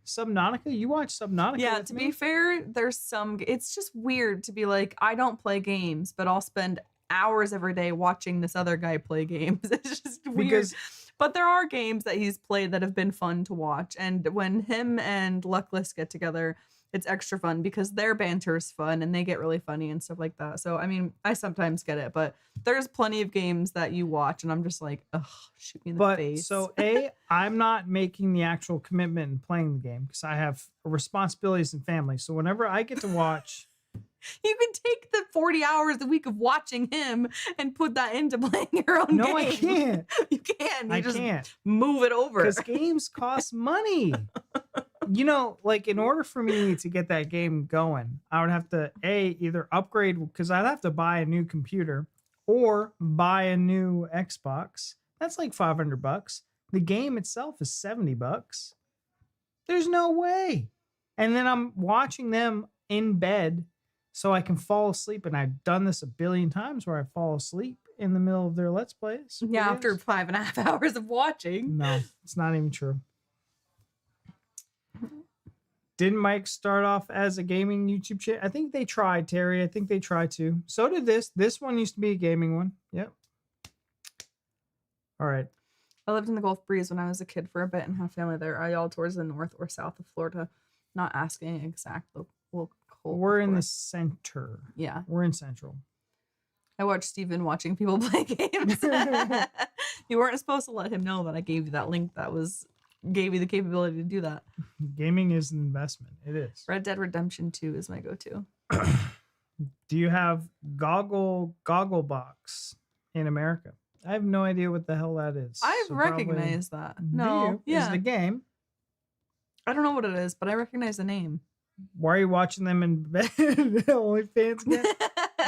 Subnautica, you watch Subnautica? Yeah, with to me? be fair, there's some. It's just weird to be like, I don't play games, but I'll spend hours every day watching this other guy play games. It's just weird. Because But there are games that he's played that have been fun to watch. And when him and Luckless get together, it's extra fun because their banter is fun and they get really funny and stuff like that. So, I mean, I sometimes get it, but there's plenty of games that you watch and I'm just like, ugh, shoot me in the face. So I'm not making the actual commitment in playing the game because I have responsibilities and family. So whenever I get to watch, you can take the 40 hours a week of watching him and put that into playing your own game. No, I can't. You can. You I just can't move it over. because games cost money. You know, like in order for me to get that game going, I would have to either upgrade because I'd have to buy a new computer or buy a new Xbox. That's like $500. The game itself is $70. There's no way. And then I'm watching them in bed so I can fall asleep. And I've done this a billion times where I fall asleep in the middle of their Let's Plays. Yeah, after 5.5 hours of watching. No, it's not even true. Didn't Mike start off as a gaming YouTube channel? I think they tried, Terry. I think they tried to. So did this. This one used to be a gaming one. Yep. All right. I lived in the Gulf Breeze when I was a kid for a bit and have family there. Are y'all towards the north or south of Florida? Not asking exact local. We're in the center. Yeah. We're in central. I watched Steven watching people play games. You weren't supposed to let him know that I gave you that link that gave you the capability to do that. Gaming is an investment. It is. Red Dead Redemption 2 is my go-to. Do you have goggle box in America? I have no idea what the hell that is. I recognize that. Do No, you? yeah. Is the game. I don't know what it is, but I recognize the name. Why are you watching them in bed? OnlyFans again?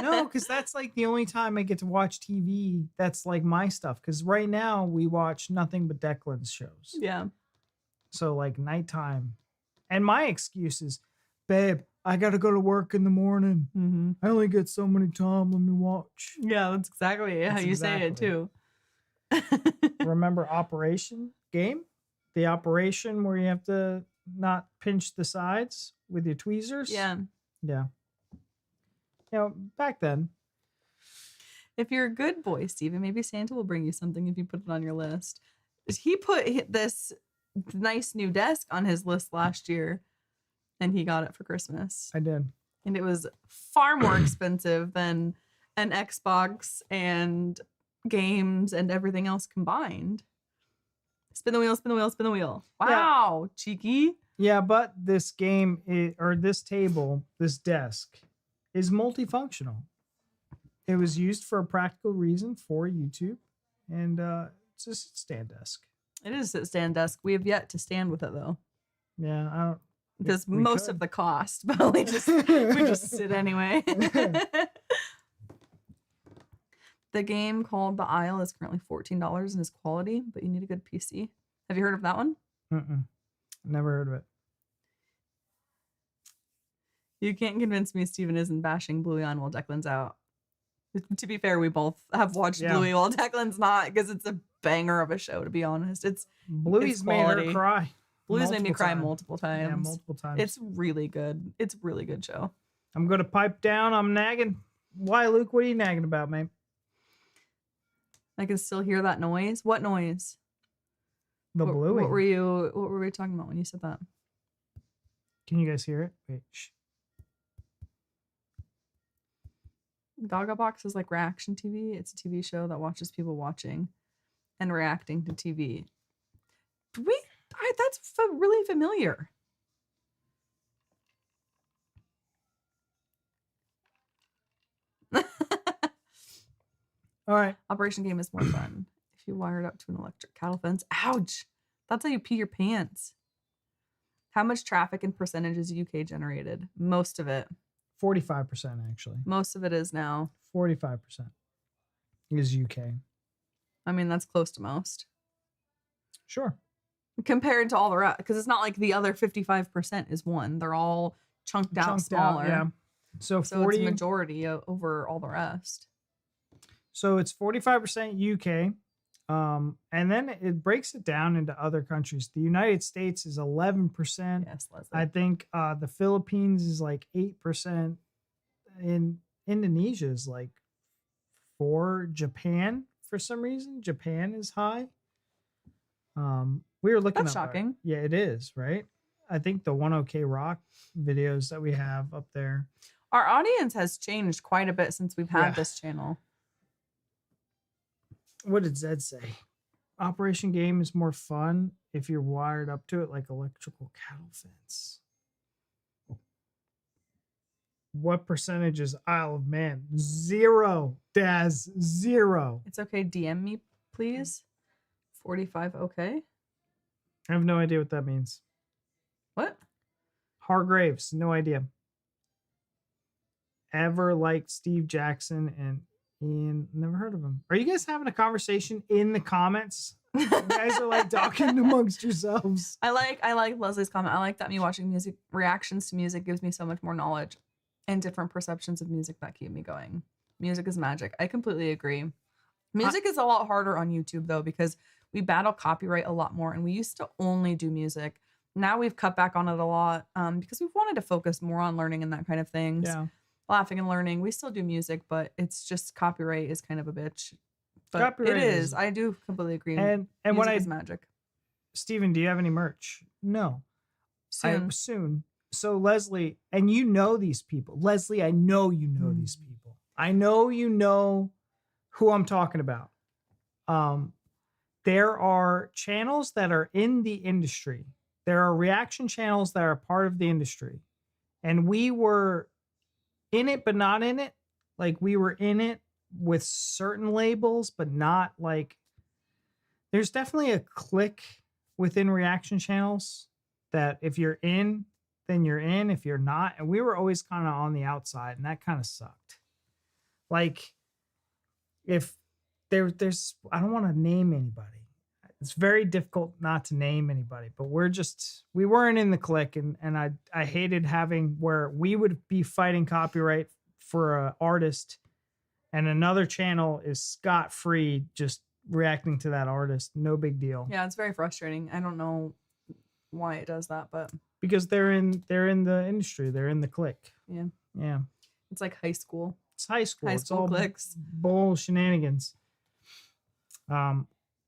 No, because that's like the only time I get to watch TV. That's like my stuff. Because right now we watch nothing but Declan's shows. Yeah. So like nighttime. And my excuse is, babe, I got to go to work in the morning. Mm-hmm. I only get so many time. Let me watch. Yeah, that's exactly how you say it too. Remember Operation game? The Operation where you have to not pinch the sides with your tweezers? Yeah. Yeah. You know, back then. If you're a good boy, Steven, maybe Santa will bring you something if you put it on your list. He put this nice new desk on his list last year and he got it for Christmas. I did. And it was far more expensive than an Xbox and games and everything else combined. Spin the wheel, spin the wheel, spin the wheel. Wow, yeah. Cheeky. Yeah, but this game or this table, this desk is multifunctional. It was used for a practical reason for YouTube, and it's just a stand desk. It is a stand desk. We have yet to stand with it though. Yeah, I don't. Because most of the cost, but we just sit anyway. The game called The Isle is currently $14 and is quality, but you need a good PC. Have you heard of that one? Never heard of it. You can't convince me Steven isn't bashing Bluey on while Declan's out. To be fair, we both have watched Bluey while Declan's not, because it's a banger of a show, to be honest. Bluey's made her cry. Bluey's made me cry multiple times. Yeah, multiple times. It's really good. It's a really good show. I'm going to pipe down. I'm nagging. Why, Luke? What are you nagging about, mate? I can still hear that noise. What noise? Bluey. What were we talking about when you said that? Can you guys hear it? Wait. Shh. Gaga Box is like reaction TV. It's a TV show that watches people watching and reacting to TV. That's really familiar. All right. Operation Game is more fun if you wire it up to an electric cattle fence. Ouch! That's how you pee your pants. How much traffic and percentage is UK generated? Most of it. 45% actually. Most of it is now. 45% is UK. I mean, that's close to most. Sure. Compared to all the rest, because it's not like the other 55% is one. They're all chunked out smaller. Yeah. So it's a majority over all the rest. So it's 45% UK. And then it breaks it down into other countries. The United States is 11%. Yes, Leslie. I think the Philippines is like 8%. In Indonesia is like 4%. Japan, for some reason, Japan is high. We were looking That's up our- shocking. yeah, it is, right? I think the 1OK Rock videos that we have up there. Our audience has changed quite a bit since we've had Yeah. this channel. What did Zed say? Operation Game is more fun if you're wired up to it like electrical cattle fence. What percentage is Isle of Man? 0, Daz. 0. It's okay. DM me, please. 45. Okay. I have no idea what that means. What? Hargraves, no idea. Ever liked Steve Jackson and Ian? Never heard of him. Are you guys having a conversation in the comments? You guys are like talking amongst yourselves. I like Leslie's comment. I like that me watching music reactions to music gives me so much more knowledge and different perceptions of music that keep me going. Music is magic. I completely agree. Music is a lot harder on YouTube though, because we battle copyright a lot more, and we used to only do music. Now we've cut back on it a lot because we've wanted to focus more on learning and that kind of things. Yeah. Laughing and learning. We still do music, but it's just copyright is kind of a bitch. But Copyright it is. is- I do completely agree. And when music I is magic. Steven, do you have any merch? No. Soon. Soon. So Leslie, and you know these people. Leslie, I know you know these people. I know you know who I'm talking about. There are channels that are in the industry. There are reaction channels that are part of the industry. And we were in it, but not in it. Like we were in it with certain labels, but not like there's definitely a clique within reaction channels that if you're in, then you're in. If you're not, and we were always kind of on the outside, and that kind of sucked. Like if there's I don't want to name anybody. It's very difficult not to name anybody, but we weren't in the clique, and I hated having where we would be fighting copyright for an artist and another channel is scot-free just reacting to that artist. No big deal. Yeah, it's very frustrating. I don't know why it does that, but Because they're in the industry. They're in the clique. yeah. Yeah. It's like high school. It's high school. High It's school all cliques. bull shenanigans.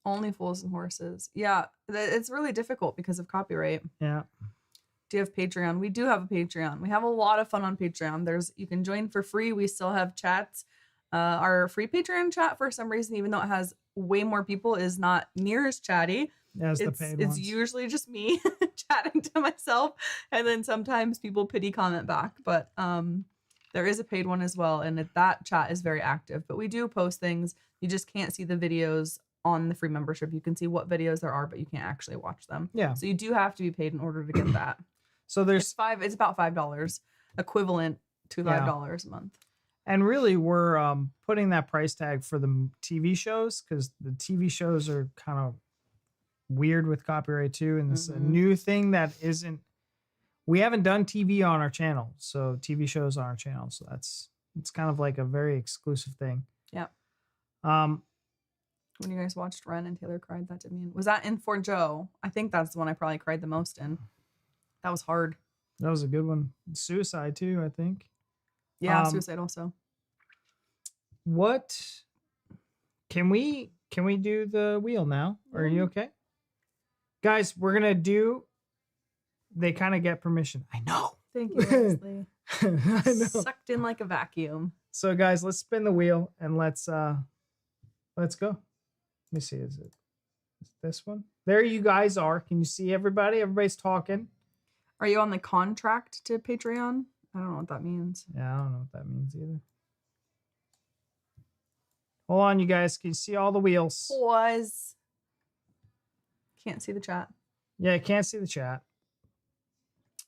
Only fools and horses. Yeah, it's really difficult because of copyright. Yeah. Do you have Patreon? We do have a Patreon. We have a lot of fun on Patreon. You can join for free. We still have chats. Our free Patreon chat, for some reason, even though it has way more people, is not near as chatty. As the paid It's ones. usually just me chatting to myself, and then sometimes people pity comment back. But there is a paid one as well, and that chat is very active. But we do post things. You just can't see the videos on the free membership. You can see what videos there are, but you can't actually watch them. Yeah. So you do have to be paid in order to get that. So there's It's about $5, equivalent to $5 a month. and really we're putting that price tag for the TV shows because the TV shows are kind of weird with copyright too, and this a new thing that isn't. We haven't done TV on our channel, so TV shows on our channel, so it's kind of like a very exclusive thing. Yeah. When you guys watched Ren and Taylor cried, that did mean was that in For Joe? I think that's the one I probably cried the most in. That was hard. That was a good one. Suicide too, I think. Yeah, Suicide also. What can we do the wheel now? Are you okay? Guys, we're gonna do they kind of get permission. I know. Thank you, Leslie. I know. Sucked in like a vacuum. So guys, let's spin the wheel and let's go. Let me see, is this one? There you guys are. Can you see everybody? Everybody's talking. Are you on the contract to Patreon? I don't know what that means. Yeah, I don't know what that means either. Hold on, you guys. Can you see all the wheels? Can't see the chat. Yeah, I can't see the chat.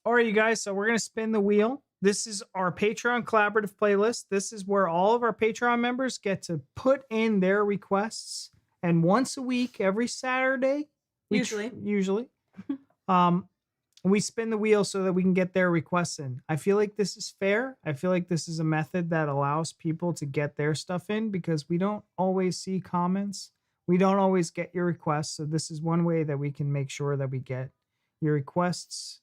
All right, you guys. So we're going to spin the wheel. This is our Patreon collaborative playlist. This is where all of our Patreon members get to put in their requests. And once a week, every Saturday, usually, we spin the wheel so that we can get their requests in. I feel like this is fair. I feel like this is a method that allows people to get their stuff in because we don't always see comments. We don't always get your requests. So this is one way that we can make sure that we get your requests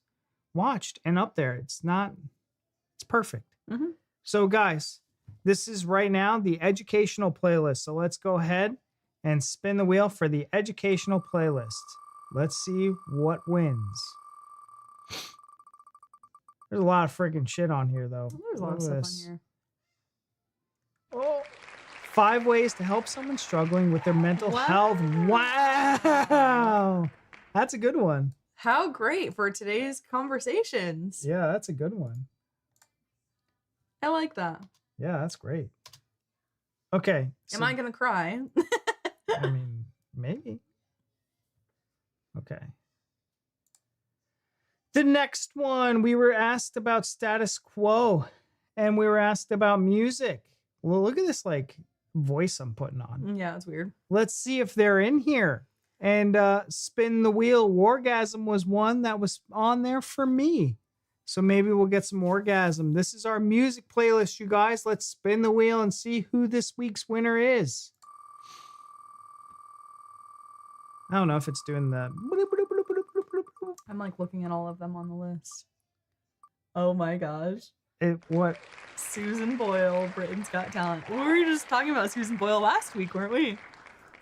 watched and up there. It's perfect. Mm-hmm. So guys, this is right now the educational playlist. So let's go ahead and spin the wheel for the educational playlist. Let's see what wins. There's a lot of freaking shit on here, though. There's a lot of Look at stuff on this. here. Oh. 5 ways to help someone struggling with their mental health. Wow. That's a good one. How great for today's conversations. Yeah, that's a good one. I like that. Yeah, that's great. Okay. Am I going to cry? I mean, maybe. Okay. The next one, we were asked about status quo and we were asked about music. Well, look at this like voice I'm putting on. Yeah, it's weird. Let's see if they're in here. And spin the wheel. Wargasm was one that was on there for me. So maybe we'll get some orgasm. This is our music playlist, you guys. Let's spin the wheel and see who this week's winner is. I don't know if it's doing the... I'm like looking at all of them on the list. Oh my gosh. What? Susan Boyle, Britain's Got Talent. We were just talking about Susan Boyle last week, weren't we?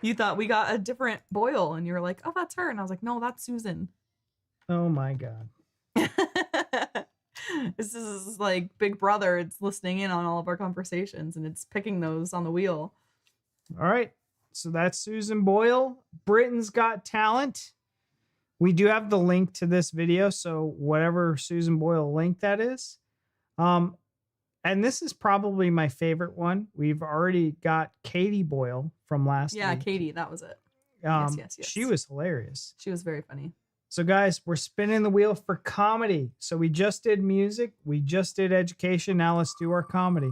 You thought we got a different Boyle and you were like, oh, that's her. And I was like, no, that's Susan. Oh my God. This is like Big Brother. It's listening in on all of our conversations and it's picking those on the wheel. All right. So that's Susan Boyle. Britain's Got Talent. We do have the link to this video. So whatever Susan Boyle link that is. And this is probably my favorite one. We've already got Katie Boyle from last week. Katie, that was it. Yes. She was hilarious. She was very funny. So guys, we're spinning the wheel for comedy. So we just did music. We just did education. Now let's do our comedy.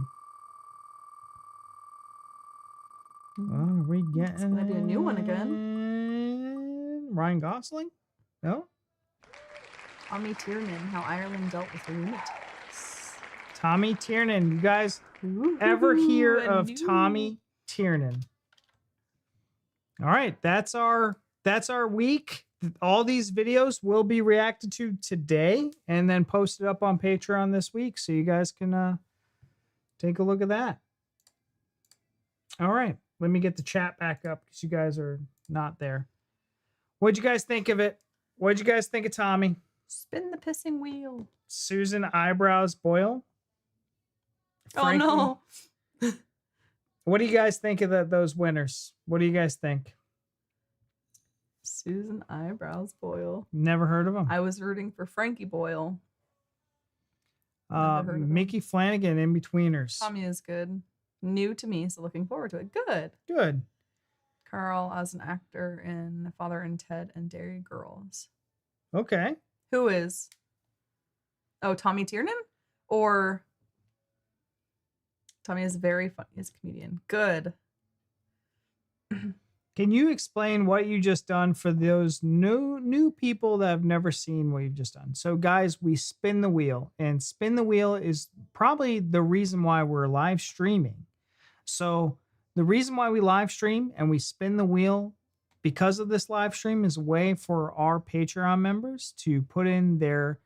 What are we getting? It's gonna be a new one again. Ryan Gosling? No? Tommy Tiernan, How Ireland Dealt with Lunatics. Tommy Tiernan. You guys ever hear of Tommy Tiernan? All right, that's our week. All these videos will be reacted to today and then posted up on Patreon this week, so you guys can take a look at that. All right, let me get the chat back up because you guys are not there. What'd you guys think of it? What'd you guys think of Tommy? Spin the pissing wheel. Susan Eyebrows Boyle. Frankie, oh no. What do you guys think of those winners? What do you guys think? Susan Eyebrows Boyle. Never heard of him. I was rooting for Frankie Boyle. Never heard of Mickey Flanagan, In-Betweeners. Tommy is good. New to me, so looking forward to it. Good. Good. Carl as an actor in Father and Ted and Dairy Girls. Okay. Who is? Oh, Tommy Tiernan? Or Tommy is very funny as a comedian. Good. Can you explain what you just done for those new people that have never seen what you've just done? So guys, we spin the wheel, and spin the wheel is probably the reason why we're live streaming. So the reason why we live stream and we spin the wheel because of this live stream is a way for our Patreon members to put in their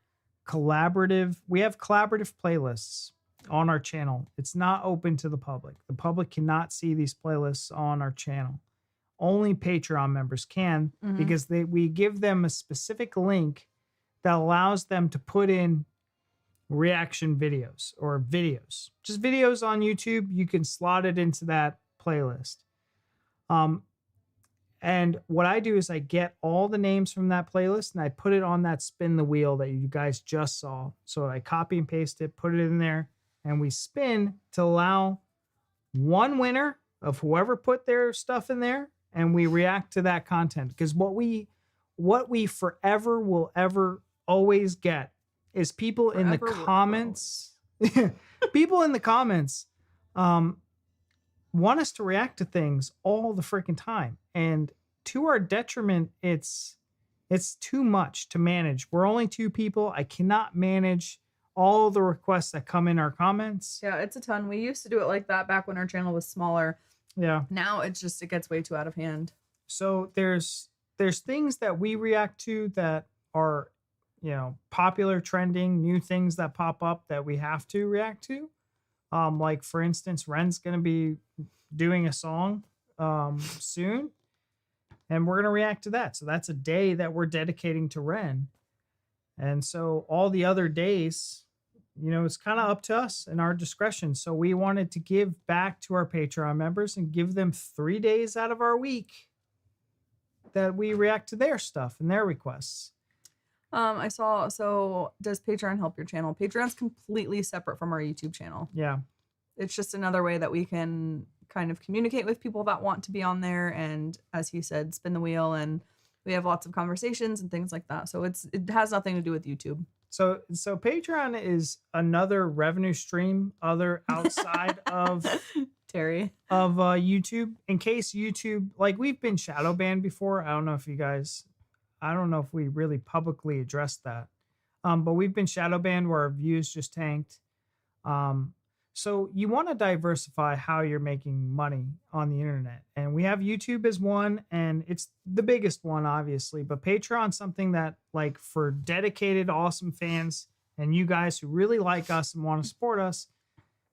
we have collaborative playlists on our channel. It's not open to the public. The public cannot see these playlists on our channel. Only Patreon members can, because we give them a specific link that allows them to put in reaction videos or videos. Just videos on YouTube. You can slot it into that playlist. And what I do is I get all the names from that playlist and I put it on that spin the wheel that you guys just saw. So I copy and paste it, put it in there, and we spin to allow one winner of whoever put their stuff in there, and we react to that content. Because what we forever will ever always get is people in the comments. People in the comments want us to react to things all the freaking time, and to our detriment, it's too much to manage. We're only 2 people. I cannot manage all the requests that come in our comments. Yeah, it's a ton. We used to do it like that back when our channel was smaller. Yeah. Now it gets way too out of hand. So there's things that we react to that are, popular, trending, new things that pop up that we have to react to. Like for instance, Ren's going to be doing a song soon. and we're going to react to that. So that's a day that we're dedicating to Ren. And so all the other days, you know, it's kind of up to us and our discretion. So we wanted to give back to our Patreon members and give them 3 days out of our week that we react to their stuff and their requests. I saw, so does Patreon help your channel? Patreon's completely separate from our YouTube channel. Yeah. It's just another way that we can kind of communicate with people that want to be on there. And as he said, spin the wheel, and we have lots of conversations and things like that. So it has nothing to do with YouTube. So Patreon is another revenue stream other outside of Terry of YouTube. In case YouTube, like, we've been shadow banned before. I don't know if we really publicly addressed that. But we've been shadow banned where our views just tanked. So you want to diversify how you're making money on the internet. And we have YouTube as one, and it's the biggest one, obviously. But Patreon's something that, like, for dedicated, awesome fans and you guys who really like us and want to support us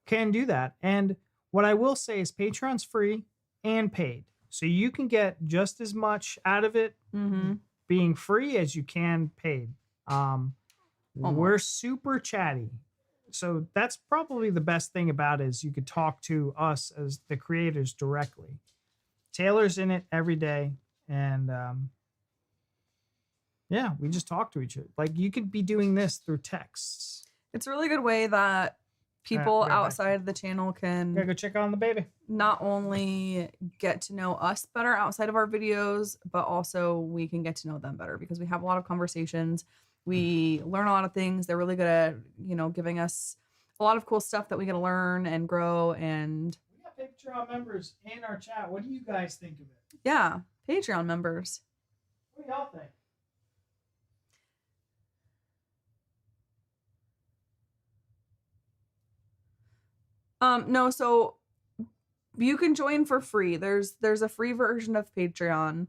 can do that. And what I will say is Patreon's free and paid. So you can get just as much out of it being free as you can paid. We're super chatty. So that's probably the best thing about it, is you could talk to us as the creators directly. Taylor's in it every day. And yeah, we just talk to each other. Like, you could be doing this through texts. It's a really good way that people outside of the channel can go check on the baby. Not only get to know us better outside of our videos, but also we can get to know them better because we have a lot of conversations. We learn a lot of things. They're really good at, you know, giving us a lot of cool stuff that we get to learn and grow. And we got Patreon members in our chat. What do you guys think of it? Yeah, Patreon members. What do y'all think? No, so you can join for free. There's a free version of Patreon,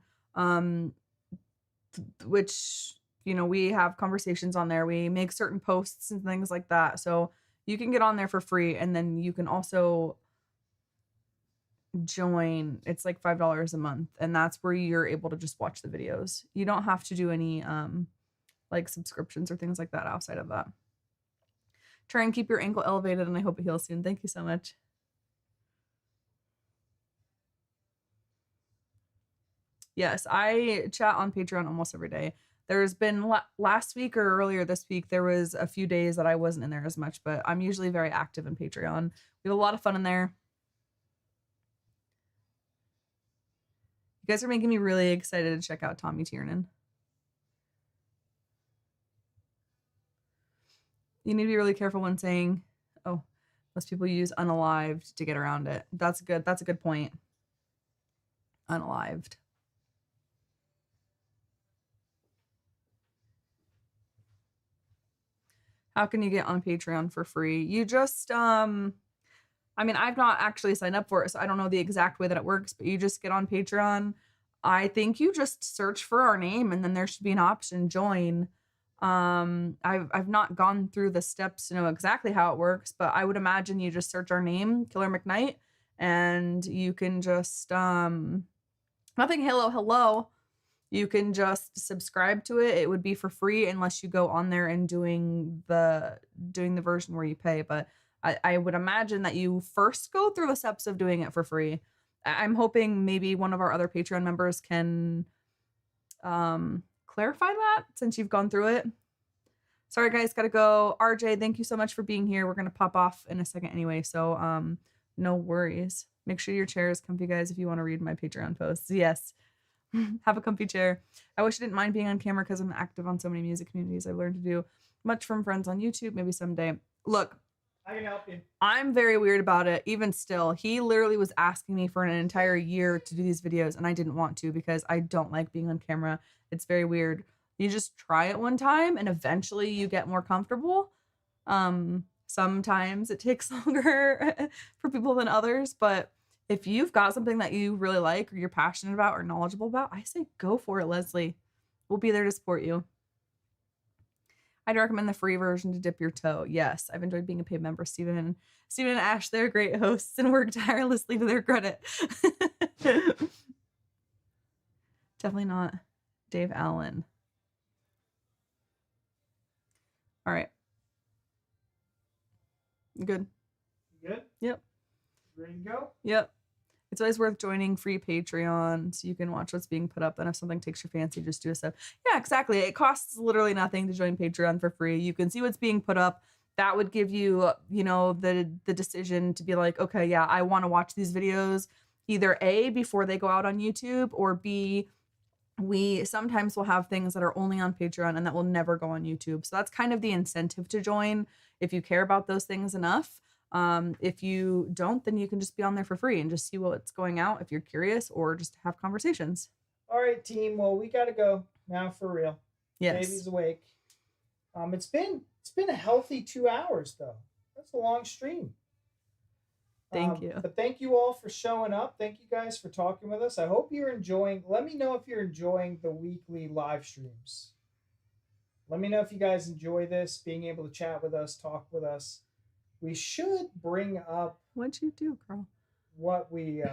which, you know, we have conversations on there. We make certain posts and things like that. So you can get on there for free, and then you can also join. It's like $5 a month, and that's where you're able to just watch the videos. You don't have to do any like subscriptions or things like that outside of that. Try and keep your ankle elevated, and I hope it heals soon. Thank you so much. Yes, I chat on Patreon almost every day. There's been last week or earlier this week, there was a few days that I wasn't in there as much, but I'm usually very active in Patreon. We have a lot of fun in there. You guys are making me really excited to check out Tommy Tiernan. You need to be really careful when saying, oh, most people use unalived to get around it. That's good. That's a good point. Unalived. How can you get on Patreon for free? You just, I mean, I've not actually signed up for it, so I don't know the exact way that it works, but you just get on Patreon. I think you just search for our name, and then there should be an option, join. I've not gone through the steps to know exactly how it works, but I would imagine you just search our name, Killermcknight, and you can just, nothing hello. You can just subscribe to it. It would be for free unless you go on there and doing the version where you pay. But I would imagine that you first go through the steps of doing it for free. I'm hoping maybe one of our other Patreon members can clarify that since you've gone through it. Sorry guys, gotta go. RJ, thank you so much for being here. We're gonna pop off in a second anyway, so no worries. Make sure your chair is comfy, guys, if you want to read my Patreon posts. Yes. Have a comfy chair. I wish I didn't mind being on camera because I'm active on so many music communities. I've learned to do much from friends on YouTube. Maybe someday. Look, I can help you. I'm very weird about it. Even still, he literally was asking me for an entire year to do these videos, and I didn't want to because I don't like being on camera. It's very weird. You just try it one time, and eventually you get more comfortable. Sometimes it takes longer for people than others, but if you've got something that you really like or you're passionate about or knowledgeable about, I say go for it, Leslie. We'll be there to support you. I'd recommend the free version to dip your toe. Yes, I've enjoyed being a paid member. Steven and Ash, they're great hosts and work tirelessly to their credit. 10 Definitely not Dave Allen. All right. Good. Good? Yep. Ready to go? Yep. It's always worth joining free Patreon so you can watch what's being put up. Then if something takes your fancy, just do a sub. Yeah, exactly. It costs literally nothing to join Patreon for free. You can see what's being put up. That would give you, you know, the decision to be like, okay, yeah, I want to watch these videos either A, before they go out on YouTube, or B, we sometimes will have things that are only on Patreon and that will never go on YouTube. So that's kind of the incentive to join if you care about those things enough. If you don't, then you can just be on there for free and just see what's going out if you're curious, or just have conversations. All right, team. Well, we got to go now for real. Yes. Baby's awake. It's been a healthy 2 hours though. That's a long stream. Thank you. But thank you all for showing up. Thank you guys for talking with us. I hope you're enjoying. Let me know if you're enjoying the weekly live streams. Let me know if you guys enjoy this, being able to chat with us, talk with us. We should bring up What'd you do, Carl? what we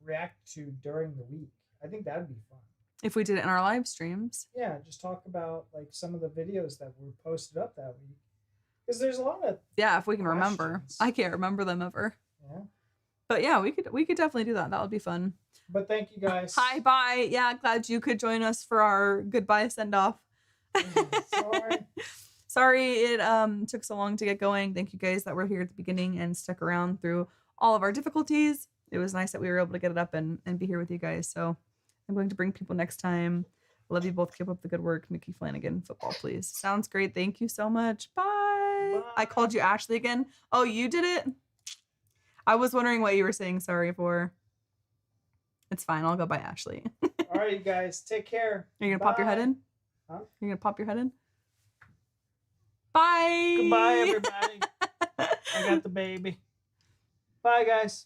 react to during the week. I think that'd be fun. If we did it in our live streams. Yeah, just talk about like some of the videos that were posted up that week. Because there's a lot of Yeah, if we can remember. questions. I can't remember them ever. Yeah. But yeah, we could definitely do that. That would be fun. But thank you guys. Hi, bye. Yeah, glad you could join us for our goodbye send off. Sorry. Sorry it took so long to get going. Thank you guys that were here at the beginning and stuck around through all of our difficulties. It was nice that we were able to get it up and be here with you guys. So I'm going to bring people next time. Love you both. Keep up the good work. Mickey Flanagan, football, please. Sounds great. Thank you so much. Bye. Bye. I called you Ashley again. Oh, you did it? I was wondering what you were saying sorry for. It's fine. I'll go by Ashley. All right, you guys. Take care. Are you going to pop your head in? Huh? You're going to pop your head in? Bye. Goodbye, everybody. I got the baby. Bye, guys.